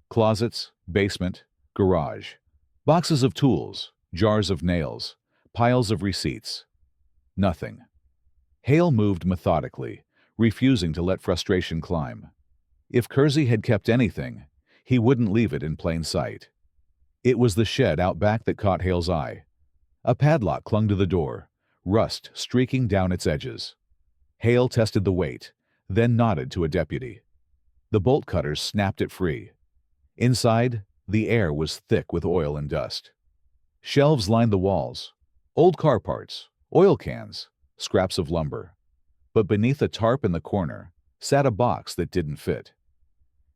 Closets, basement, garage. Boxes of tools, jars of nails, piles of receipts. Nothing. Hale moved methodically, refusing to let frustration climb. If Kersey had kept anything, he wouldn't leave it in plain sight. It was the shed out back that caught Hale's eye. A padlock clung to the door, rust streaking down its edges. Hale tested the weight, then nodded to a deputy. The bolt cutters snapped it free. Inside, the air was thick with oil and dust. Shelves lined the walls. Old car parts, oil cans, scraps of lumber. But beneath a tarp in the corner sat a box that didn't fit.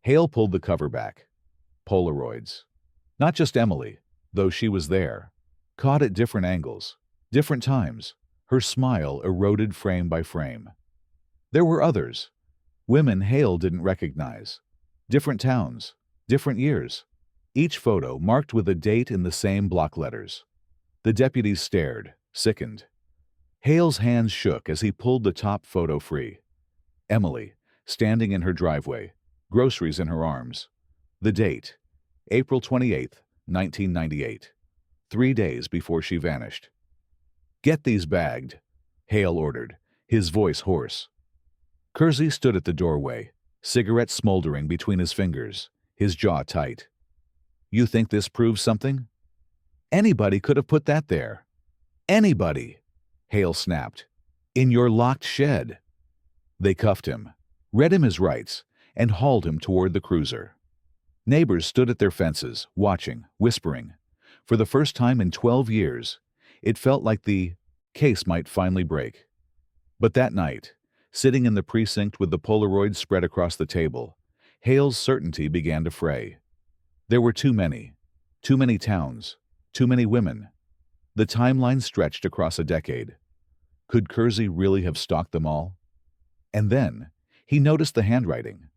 Hale pulled the cover back. Polaroids. Not just Emily, though she was there. Caught at different angles, different times, her smile eroded frame by frame. There were others. Women Hale didn't recognize. Different towns, different years. Each photo marked with a date in the same block letters. The deputies stared, sickened. Hale's hands shook as he pulled the top photo free. Emily, standing in her driveway, groceries in her arms. The date, April 28, 1998. 3 days before she vanished. "Get these bagged," Hale ordered, his voice hoarse. Kersey stood at the doorway, cigarette smoldering between his fingers, his jaw tight. "You think this proves something?" "Anybody could have put that there." "Anybody!" Hale snapped. "In your locked shed." They cuffed him, read him his rights, and hauled him toward the cruiser. Neighbors stood at their fences, watching, whispering. For the first time in 12 years, it felt like the case might finally break. But that night, sitting in the precinct with the Polaroids spread across the table, Hale's certainty began to fray. There were too many towns, too many women. The timeline stretched across a decade. Could Kersey really have stalked them all? And then, he noticed the handwriting,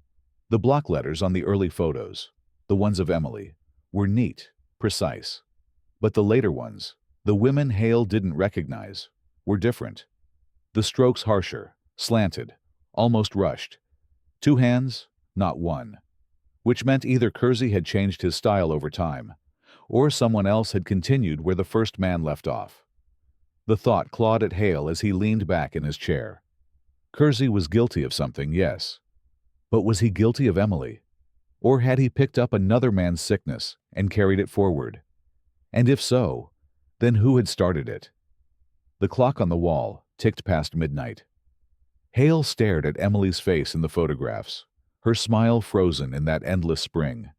The block letters on the early photos, the ones of Emily, were neat, precise. But the later ones, the women Hale didn't recognize, were different. The strokes harsher, slanted, almost rushed. 2 hands, not one. Which meant either Kersey had changed his style over time, or someone else had continued where the first man left off. The thought clawed at Hale as he leaned back in his chair. Kersey was guilty of something, yes. But was he guilty of Emily? Or had he picked up another man's sickness and carried it forward? And if so, then who had started it? The clock on the wall ticked past midnight. Hale stared at Emily's face in the photographs, her smile frozen in that endless spring,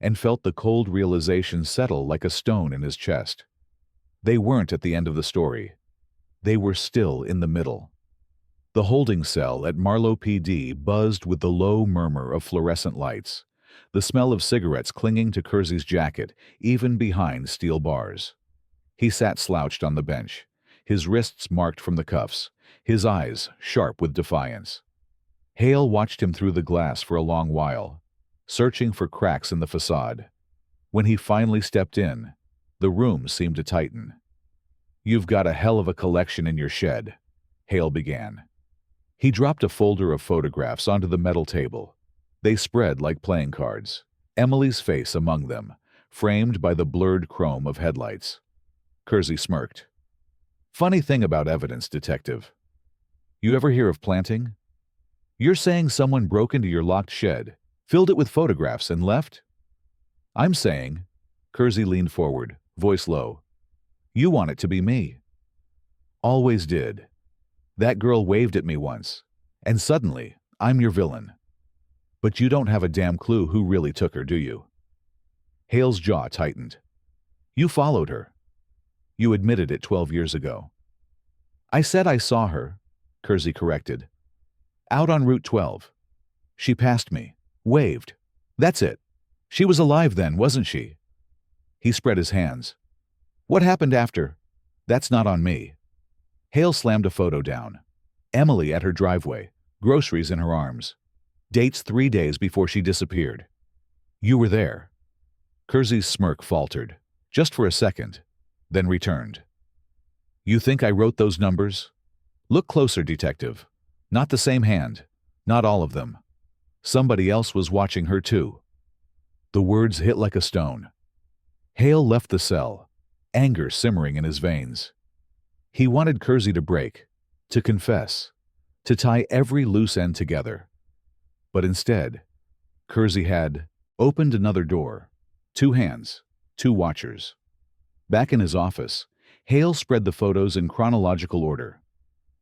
and felt the cold realization settle like a stone in his chest. They weren't at the end of the story. They were still in the middle. The holding cell at Marlow PD buzzed with the low murmur of fluorescent lights, the smell of cigarettes clinging to Kersey's jacket, even behind steel bars. He sat slouched on the bench, his wrists marked from the cuffs, his eyes sharp with defiance. Hale watched him through the glass for a long while, searching for cracks in the facade. When he finally stepped in, the room seemed to tighten. "You've got a hell of a collection in your shed," Hale began. He dropped a folder of photographs onto the metal table. They spread like playing cards, Emily's face among them, framed by the blurred chrome of headlights. Kersey smirked. "Funny thing about evidence, Detective. You ever hear of planting? You're saying someone broke into your locked shed, filled it with photographs, and left? I'm saying," Kersey leaned forward, voice low, "you want it to be me. Always did. That girl waved at me once, and suddenly, I'm your villain. But you don't have a damn clue who really took her, do you?" Hale's jaw tightened. "You followed her. You admitted it 12 years ago." "I said I saw her," Kersey corrected. "Out on Route 12. She passed me, waved. That's it. She was alive then, wasn't she?" He spread his hands. "What happened after? That's not on me." Hale slammed a photo down. Emily at her driveway, groceries in her arms. Dates 3 days before she disappeared. "You were there." Kersey's smirk faltered, just for a second, then returned. "You think I wrote those numbers? Look closer, Detective. Not the same hand. Not all of them. Somebody else was watching her too." The words hit like a stone. Hale left the cell, anger simmering in his veins. He wanted Kersey to break, to confess, to tie every loose end together. But instead, Kersey had opened another door. 2 hands, 2 watchers. Back in his office, Hale spread the photos in chronological order.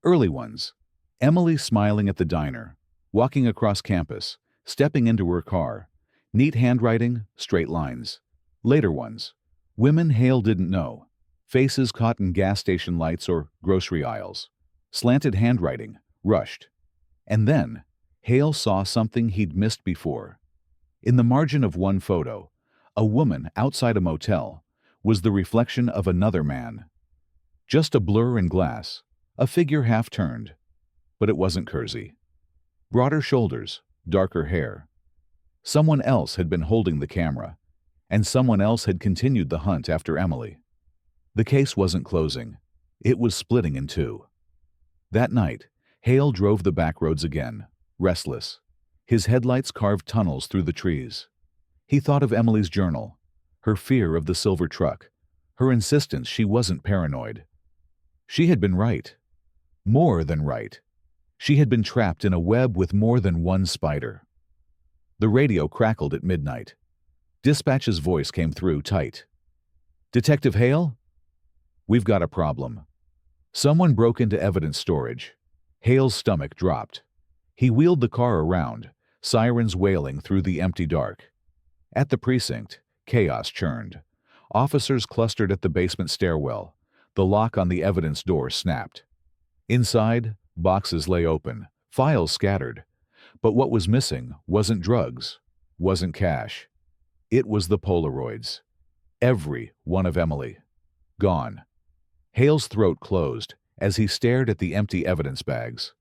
Early ones, Emily smiling at the diner, walking across campus, stepping into her car, neat handwriting, straight lines. Later ones, women Hale didn't know, faces caught in gas station lights or grocery aisles, slanted handwriting, rushed. And then, Hale saw something he'd missed before. In the margin of one photo, a woman outside a motel was the reflection of another man. Just a blur in glass, a figure half turned. But it wasn't Kersey. Broader shoulders, darker hair. Someone else had been holding the camera, and someone else had continued the hunt after Emily. The case wasn't closing. It was splitting in 2. That night, Hale drove the back roads again, restless. His headlights carved tunnels through the trees. He thought of Emily's journal, her fear of the silver truck, her insistence she wasn't paranoid. She had been right. More than right. She had been trapped in a web with more than one spider. The radio crackled at midnight. Dispatch's voice came through tight. "Detective Hale? We've got a problem. Someone broke into evidence storage." Hale's stomach dropped. He wheeled the car around, sirens wailing through the empty dark. At the precinct, chaos churned. Officers clustered at the basement stairwell. The lock on the evidence door snapped. Inside, boxes lay open, files scattered. But what was missing wasn't drugs, wasn't cash. It was the Polaroids. Every one of Emily. Gone. Hale's throat closed as he stared at the empty evidence bags.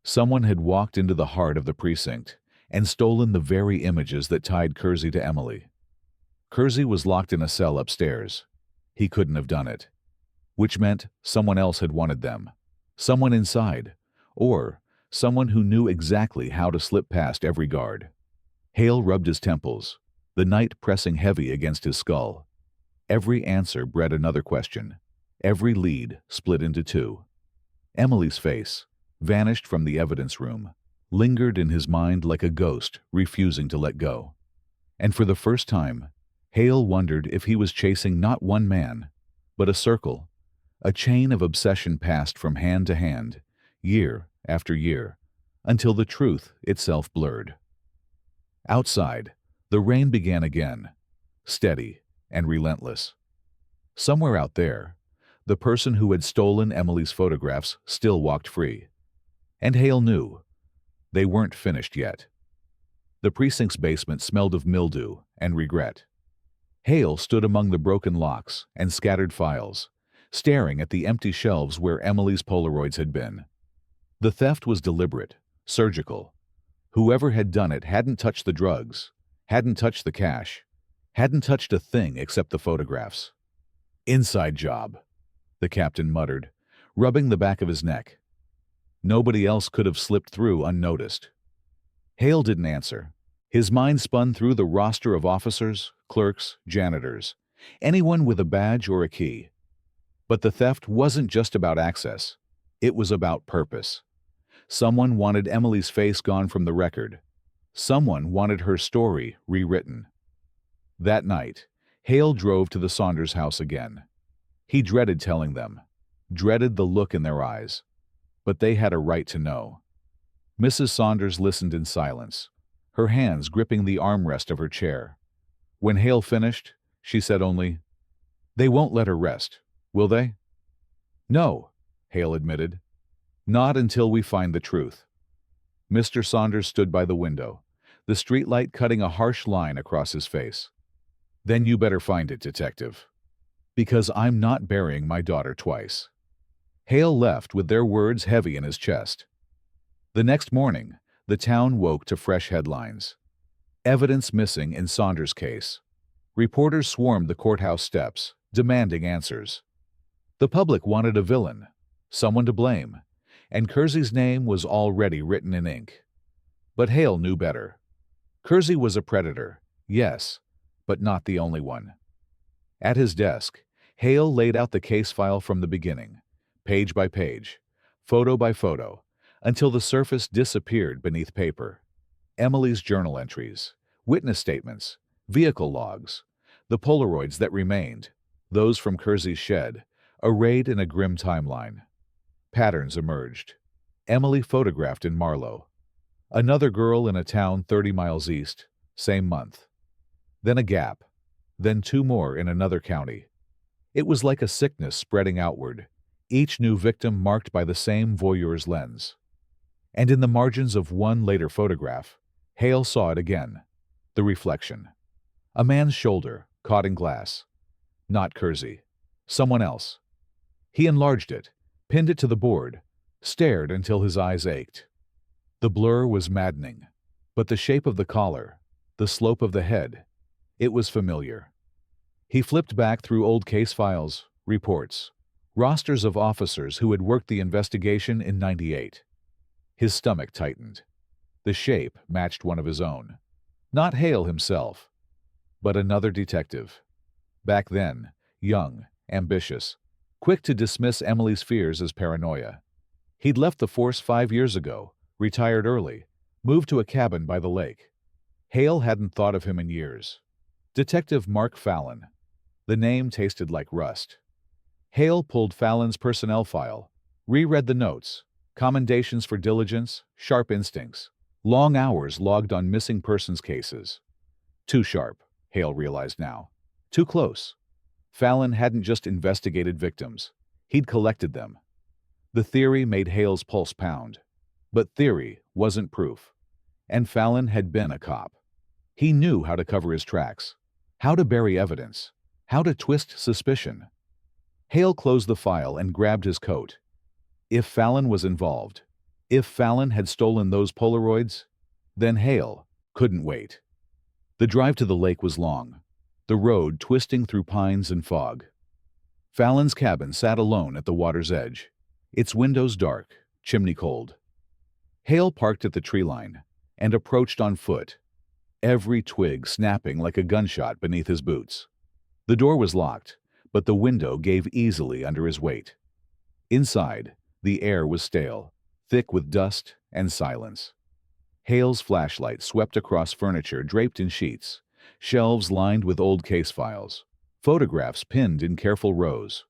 Someone had walked into the heart of the precinct and stolen the very images that tied Kersey to Emily. Kersey was locked in a cell upstairs. He couldn't have done it. Which meant someone else had wanted them. Someone inside. Or someone who knew exactly how to slip past every guard. Hale rubbed his temples, the night pressing heavy against his skull. Every answer bred another question. Every lead split into two. Emily's face, vanished from the evidence room, lingered in his mind like a ghost refusing to let go. And for the first time, Hale wondered if he was chasing not one man, but a circle, a chain of obsession passed from hand to hand, year after year, until the truth itself blurred. Outside, the rain began again, steady and relentless. Somewhere out there, the person who had stolen Emily's photographs still walked free. And Hale knew they weren't finished yet. The precinct's basement smelled of mildew and regret. Hale stood among the broken locks and scattered files, staring at the empty shelves where Emily's Polaroids had been. The theft was deliberate, surgical. Whoever had done it hadn't touched the drugs, hadn't touched the cash, hadn't touched a thing except the photographs. "Inside job," the captain muttered, rubbing the back of his neck. Nobody else could have slipped through unnoticed. Hale didn't answer. His mind spun through the roster of officers, clerks, janitors, anyone with a badge or a key. But the theft wasn't just about access. It was about purpose. Someone wanted Emily's face gone from the record. Someone wanted her story rewritten. That night, Hale drove to the Saunders house again. He dreaded telling them, dreaded the look in their eyes. But they had a right to know. Mrs. Saunders listened in silence, her hands gripping the armrest of her chair. When Hale finished, she said only, "They won't let her rest, will they?" "No," Hale admitted. "Not until we find the truth." Mr. Saunders stood by the window, the streetlight cutting a harsh line across his face. "Then you better find it, detective. Because I'm not burying my daughter twice." Hale left with their words heavy in his chest. The next morning, the town woke to fresh headlines. Evidence missing in Saunders' case. Reporters swarmed the courthouse steps, demanding answers. The public wanted a villain, someone to blame, and Kersey's name was already written in ink. But Hale knew better. Kersey was a predator, yes, but not the only one. At his desk, Hale laid out the case file from the beginning, page by page, photo by photo, until the surface disappeared beneath paper. Emily's journal entries, witness statements, vehicle logs, the Polaroids that remained, those from Kersey's shed, arrayed in a grim timeline. Patterns emerged. Emily photographed in Marlow. Another girl in a town 30 miles east, same month. Then a gap. Then two more in another county. It was like a sickness spreading outward, each new victim marked by the same voyeur's lens. And in the margins of one later photograph, Hale saw it again, the reflection. A man's shoulder, caught in glass. Not Kersey. Someone else. He enlarged it, pinned it to the board, stared until his eyes ached. The blur was maddening, but the shape of the collar, the slope of the head, it was familiar. He flipped back through old case files, reports, rosters of officers who had worked the investigation in '98. His stomach tightened. The shape matched one of his own. Not Hale himself, but another detective. Back then, young, ambitious, quick to dismiss Emily's fears as paranoia. He'd left the force 5 years ago, retired early, moved to a cabin by the lake. Hale hadn't thought of him in years. Detective Mark Fallon. The name tasted like rust. Hale pulled Fallon's personnel file, reread the notes, commendations for diligence, sharp instincts, long hours logged on missing persons cases. Too sharp, Hale realized now. Too close. Fallon hadn't just investigated victims. He'd collected them. The theory made Hale's pulse pound. But theory wasn't proof. And Fallon had been a cop. He knew how to cover his tracks, how to bury evidence, how to twist suspicion. Hale closed the file and grabbed his coat. If Fallon was involved, if Fallon had stolen those Polaroids, Then Hale couldn't wait. The drive to the lake was long, the road twisting through pines and fog. Fallon's cabin sat alone at the water's edge, its windows dark, chimney cold. Hale parked at the tree line and approached on foot, every twig snapping like a gunshot beneath his boots. The door was locked, but the window gave easily under his weight. Inside, the air was stale, thick with dust and silence. Hale's flashlight swept across furniture draped in sheets, shelves lined with old case files, photographs pinned in careful rows.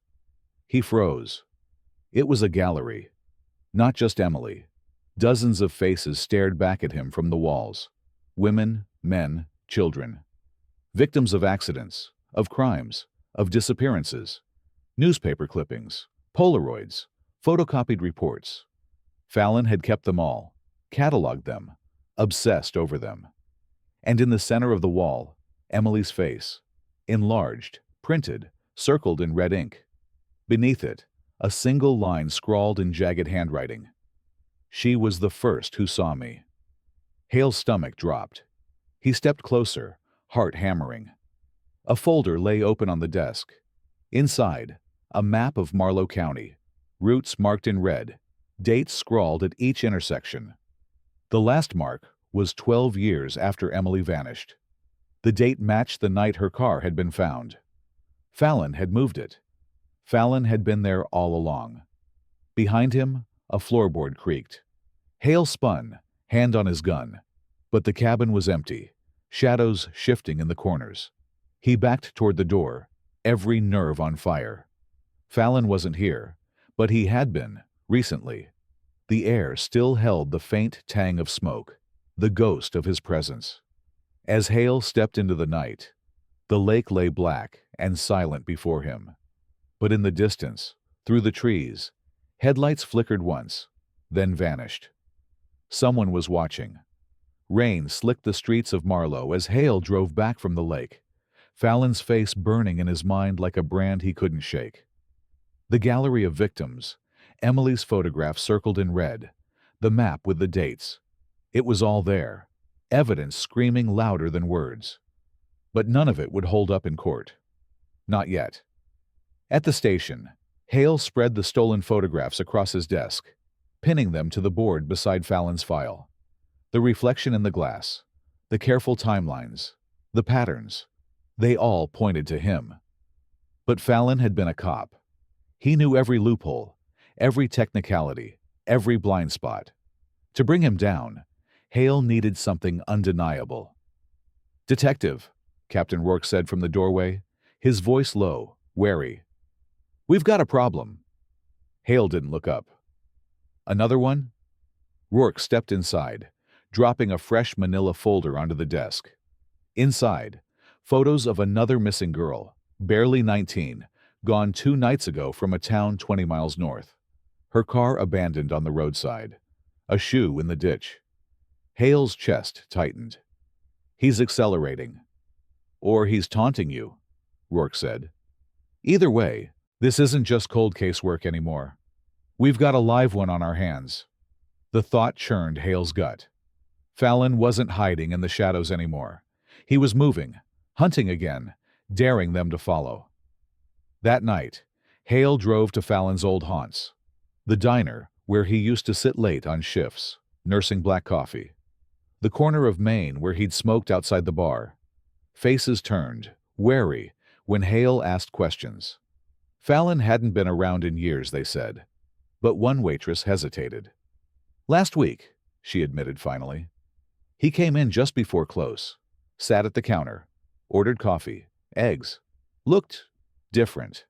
He froze. It was a gallery. Not just Emily. Dozens of faces stared back at him from the walls. Women, men, children. Victims of accidents, of crimes, of disappearances. Newspaper clippings, Polaroids, photocopied reports. Fallon had kept them all, cataloged them, obsessed over them. And in the center of the wall, Emily's face, enlarged, printed, circled in red ink. Beneath it, a single line scrawled in jagged handwriting. "She was the first who saw me." Hale's stomach dropped. He stepped closer, heart hammering. A folder lay open on the desk. Inside, a map of Marlow County, routes marked in red, dates scrawled at each intersection. The last mark was 12 years after Emily vanished. The date matched the night her car had been found. Fallon had moved it. Fallon had been there all along. Behind him, a floorboard creaked. Hale spun, hand on his gun. But the cabin was empty, shadows shifting in the corners. He backed toward the door, every nerve on fire. Fallon wasn't here, but he had been, recently. The air still held the faint tang of smoke, the ghost of his presence. As Hale stepped into the night, the lake lay black and silent before him. But in the distance, through the trees, headlights flickered once, then vanished. Someone was watching. Rain slicked the streets of Marlow as Hale drove back from the lake, Fallon's face burning in his mind like a brand he couldn't shake. The gallery of victims, Emily's photograph circled in red, the map with the dates. It was all there, evidence screaming louder than words. But none of it would hold up in court. Not yet. At the station, Hale spread the stolen photographs across his desk, pinning them to the board beside Fallon's file. The reflection in the glass, the careful timelines, the patterns, they all pointed to him. But Fallon had been a cop. He knew every loophole, every technicality, every blind spot. To bring him down, Hale needed something undeniable. "Detective," Captain Rourke said from the doorway, his voice low, wary. "We've got a problem." Hale didn't look up. "Another one?" Rourke stepped inside, dropping a fresh manila folder onto the desk. Inside, photos of another missing girl, barely 19, gone 2 nights ago from a town 20 miles north. Her car abandoned on the roadside. A shoe in the ditch. Hale's chest tightened. "He's accelerating. Or he's taunting you," Rourke said. "Either way, this isn't just cold case work anymore. We've got a live one on our hands." The thought churned Hale's gut. Fallon wasn't hiding in the shadows anymore. He was moving, hunting again, daring them to follow. That night, Hale drove to Fallon's old haunts, the diner where he used to sit late on shifts, nursing black coffee, the corner of Maine where he'd smoked outside the bar. Faces turned, wary, when Hale asked questions. Fallon hadn't been around in years, they said, but one waitress hesitated. "Last week," she admitted finally. He came in just before close, sat at the counter, ordered coffee, eggs, looked different,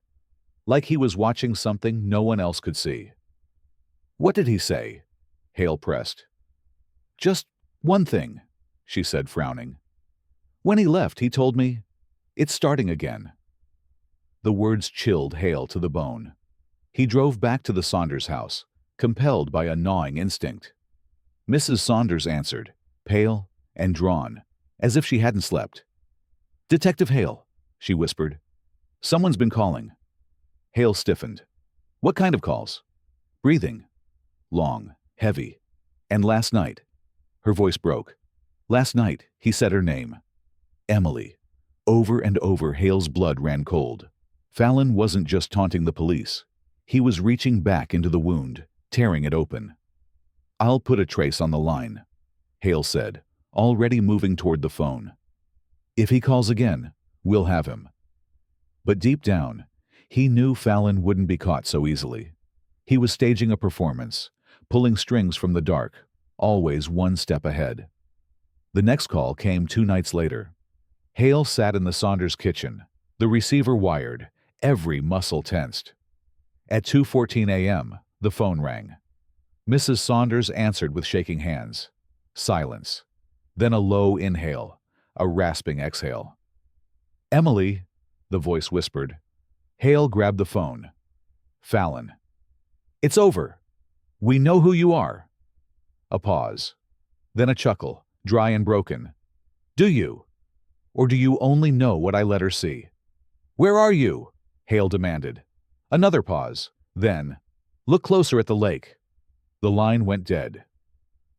like he was watching something no one else could see. "What did he say?" Hale pressed. "Just one thing," she said, frowning. "When he left, he told me, 'It's starting again.'" The words chilled Hale to the bone. He drove back to the Saunders house, compelled by a gnawing instinct. Mrs. Saunders answered, pale and drawn, as if she hadn't slept. "Detective Hale," she whispered. "Someone's been calling." Hale stiffened. "What kind of calls?" "Breathing. Long, heavy. And last night." Her voice broke. Last night, he said her name. Emily. Over and over, Hale's blood ran cold. Fallon wasn't just taunting the police. He was reaching back into the wound, tearing it open. "I'll put a trace on the line," Hale said, already moving toward the phone. "If he calls again, we'll have him." But deep down, he knew Fallon wouldn't be caught so easily. He was staging a performance, pulling strings from the dark, always one step ahead. The next call came 2 nights later. Hale sat in the Saunders kitchen, the receiver wired, every muscle tensed. At 2:14 a.m., the phone rang. Mrs. Saunders answered with shaking hands. Silence. Then a low inhale, a rasping exhale. "Emily," the voice whispered. Hale grabbed the phone. "Fallon." "It's over. We know who you are." A pause. Then a chuckle, dry and broken. "Do you? Or do you only know what I let her see?" "Where are you?" Hale demanded. Another pause. Then, "Look closer at the lake." The line went dead.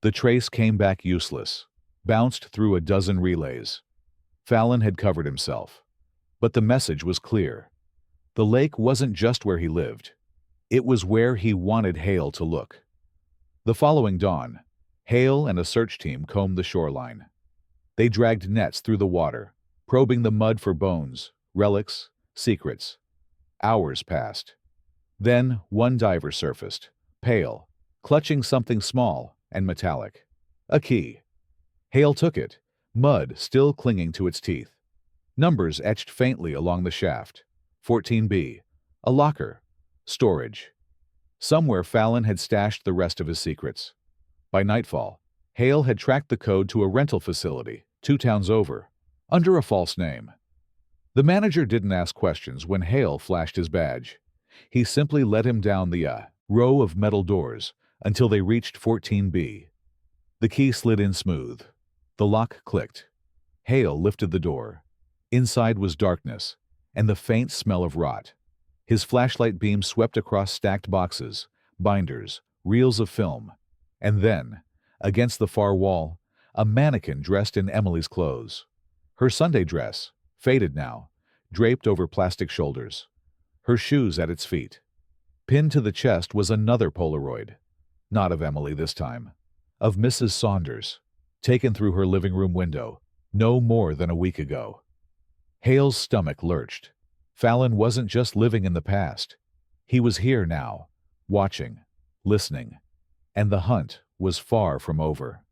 The trace came back useless, bounced through a dozen relays. Fallon had covered himself. But the message was clear. The lake wasn't just where he lived. It was where he wanted Hale to look. The following dawn, Hale and a search team combed the shoreline. They dragged nets through the water, probing the mud for bones, relics, secrets. Hours passed. Then one diver surfaced, pale, clutching something small and metallic. A key. Hale took it, mud still clinging to its teeth. Numbers etched faintly along the shaft. 14B. A locker. Storage. Somewhere Fallon had stashed the rest of his secrets. By nightfall, Hale had tracked the code to a rental facility, 2 towns over, under a false name. The manager didn't ask questions when Hale flashed his badge. He simply led him down the row of metal doors until they reached 14B. The key slid in smooth. The lock clicked. Hale lifted the door. Inside was darkness and the faint smell of rot. His flashlight beam swept across stacked boxes, binders, reels of film. And then, against the far wall, a mannequin dressed in Emily's clothes. Her Sunday dress, faded now, draped over plastic shoulders. Her shoes at its feet. Pinned to the chest was another Polaroid. Not of Emily this time. Of Mrs. Saunders, taken through her living room window, no more than a week ago. Hale's stomach lurched. Fallon wasn't just living in the past. He was here now, watching, listening. And the hunt was far from over.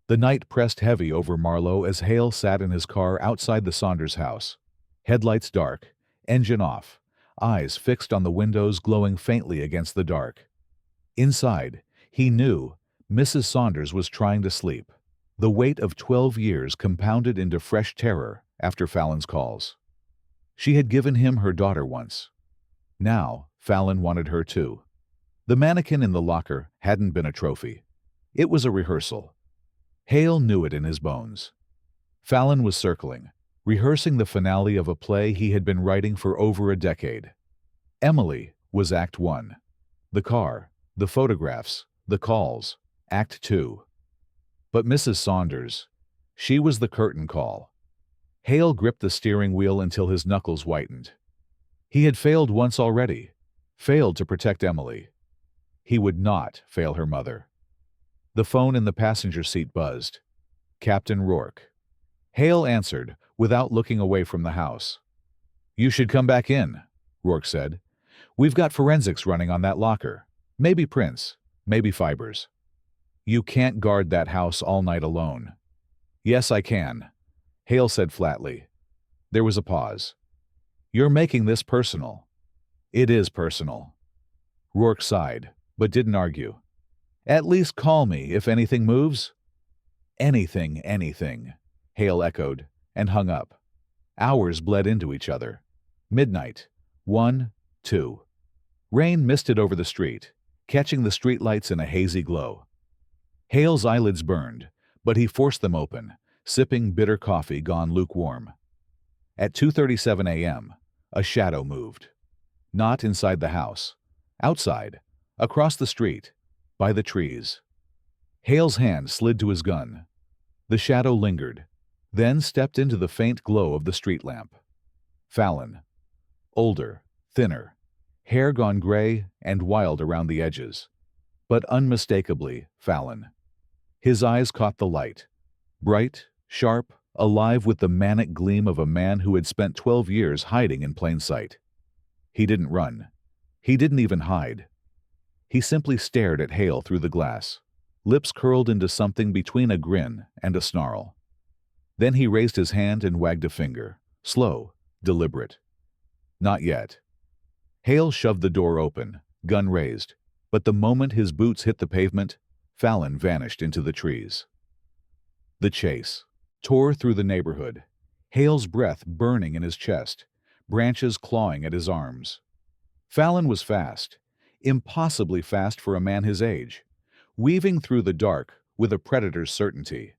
The night pressed heavy over Marlowe as Hale sat in his car outside the Saunders house. Headlights dark, engine off, eyes fixed on the windows glowing faintly against the dark. Inside, he knew Mrs. Saunders was trying to sleep, the weight of 12 years compounded into fresh terror after Fallon's calls. She had given him her daughter once. Now, Fallon wanted her too. The mannequin in the locker hadn't been a trophy. It was a rehearsal. Hale knew it in his bones. Fallon was circling, rehearsing the finale of a play he had been writing for over a decade. Emily was Act 1. The car, the photographs, the calls, Act 2. But Mrs. Saunders, she was the curtain call. Hale gripped the steering wheel until his knuckles whitened. He had failed once already, failed to protect Emily. He would not fail her mother. The phone in the passenger seat buzzed. Captain Rourke. Hale answered, without looking away from the house. "You should come back in," Rourke said. "We've got forensics running on that locker. Maybe prints, maybe fibers. You can't guard that house all night alone." "Yes, I can," Hale said flatly. There was a pause. "You're making this personal." "It is personal." Rourke sighed, but didn't argue. "At least call me if anything moves." "Anything, anything," Hale echoed, and hung up. Hours bled into each other. Midnight. 1, 2. Rain misted over the street, catching the streetlights in a hazy glow. Hale's eyelids burned, but he forced them open, sipping bitter coffee gone lukewarm. At 2:37 a.m., a shadow moved. Not inside the house. Outside, across the street, by the trees. Hale's hand slid to his gun. The shadow lingered, then stepped into the faint glow of the street lamp. Fallon. Older, thinner, hair gone gray and wild around the edges, but unmistakably Fallon. His eyes caught the light, bright, sharp, alive with the manic gleam of a man who had spent 12 years hiding in plain sight. He didn't run. He didn't even hide. He simply stared at Hale through the glass, lips curled into something between a grin and a snarl. Then he raised his hand and wagged a finger, slow, deliberate. Not yet. Hale shoved the door open, gun raised, but the moment his boots hit the pavement, Fallon vanished into the trees. The chase tore through the neighborhood, Hale's breath burning in his chest, branches clawing at his arms. Fallon was fast, impossibly fast for a man his age, weaving through the dark with a predator's certainty.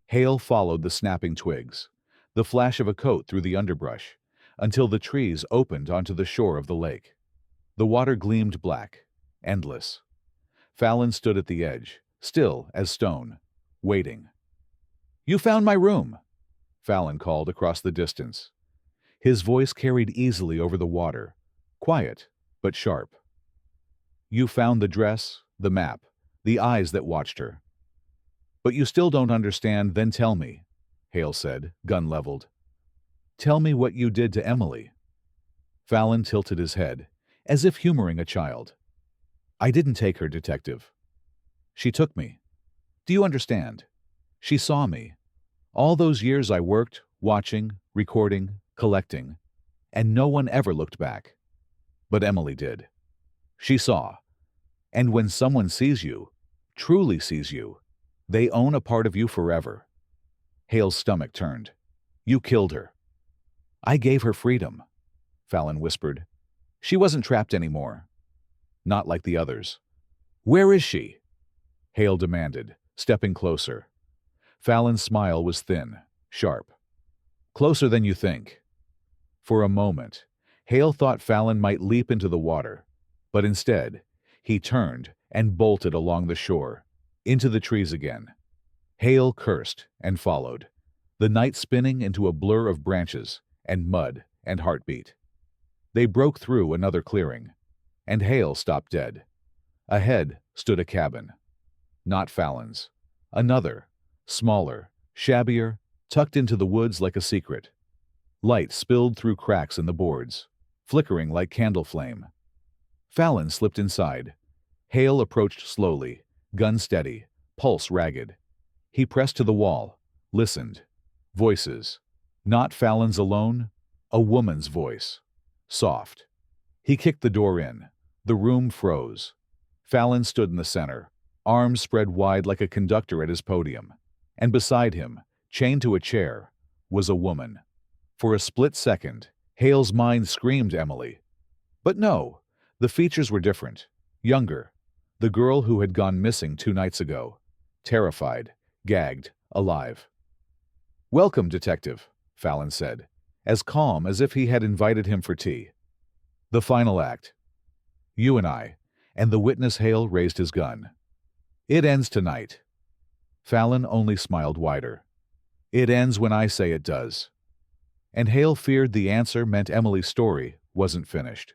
Hale followed the snapping twigs, the flash of a coat through the underbrush, until the trees opened onto the shore of the lake. The water gleamed black, endless. Fallon stood at the edge, still as stone, waiting. "You found my room," Fallon called across the distance. His voice carried easily over the water, quiet but sharp. "You found the dress, the map, the eyes that watched her. But you still don't understand, then tell me," Hale said, gun leveled. "Tell me what you did to Emily." Fallon tilted his head, as if humoring a child. "I didn't take her, detective. She took me. Do you understand? She saw me. All those years I worked, watching, recording, collecting, and no one ever looked back. But Emily did. She saw. And when someone sees you, truly sees you, they own a part of you forever." Hale's stomach turned. "You killed her." "I gave her freedom," Fallon whispered. "She wasn't trapped anymore. Not like the others." "Where is she?" Hale demanded, stepping closer. Fallon's smile was thin, sharp. "Closer than you think." For a moment, Hale thought Fallon might leap into the water, but instead, he turned and bolted along the shore, into the trees again. Hale cursed and followed, the night spinning into a blur of branches and mud and heartbeat. They broke through another clearing, and Hale stopped dead. Ahead stood a cabin. Not Fallon's. Another, smaller, shabbier, tucked into the woods like a secret. Light spilled through cracks in the boards, flickering like candle flame. Fallon slipped inside. Hale approached slowly, gun steady, pulse ragged. He pressed to the wall, listened. Voices. Not Fallon's alone, a woman's voice. Soft. He kicked the door in. The room froze. Fallon stood in the center, arms spread wide like a conductor at his podium. And beside him, chained to a chair, was a woman. For a split second, Hale's mind screamed Emily. But no, the features were different. Younger. The girl who had gone missing 2 nights ago. Terrified, gagged, alive. "Welcome, detective," Fallon said, as calm as if he had invited him for tea. "The final act. You and I," and the witness Hale raised his gun. "It ends tonight." Fallon only smiled wider. "It ends when I say it does." And Hale feared the answer meant Emily's story wasn't finished.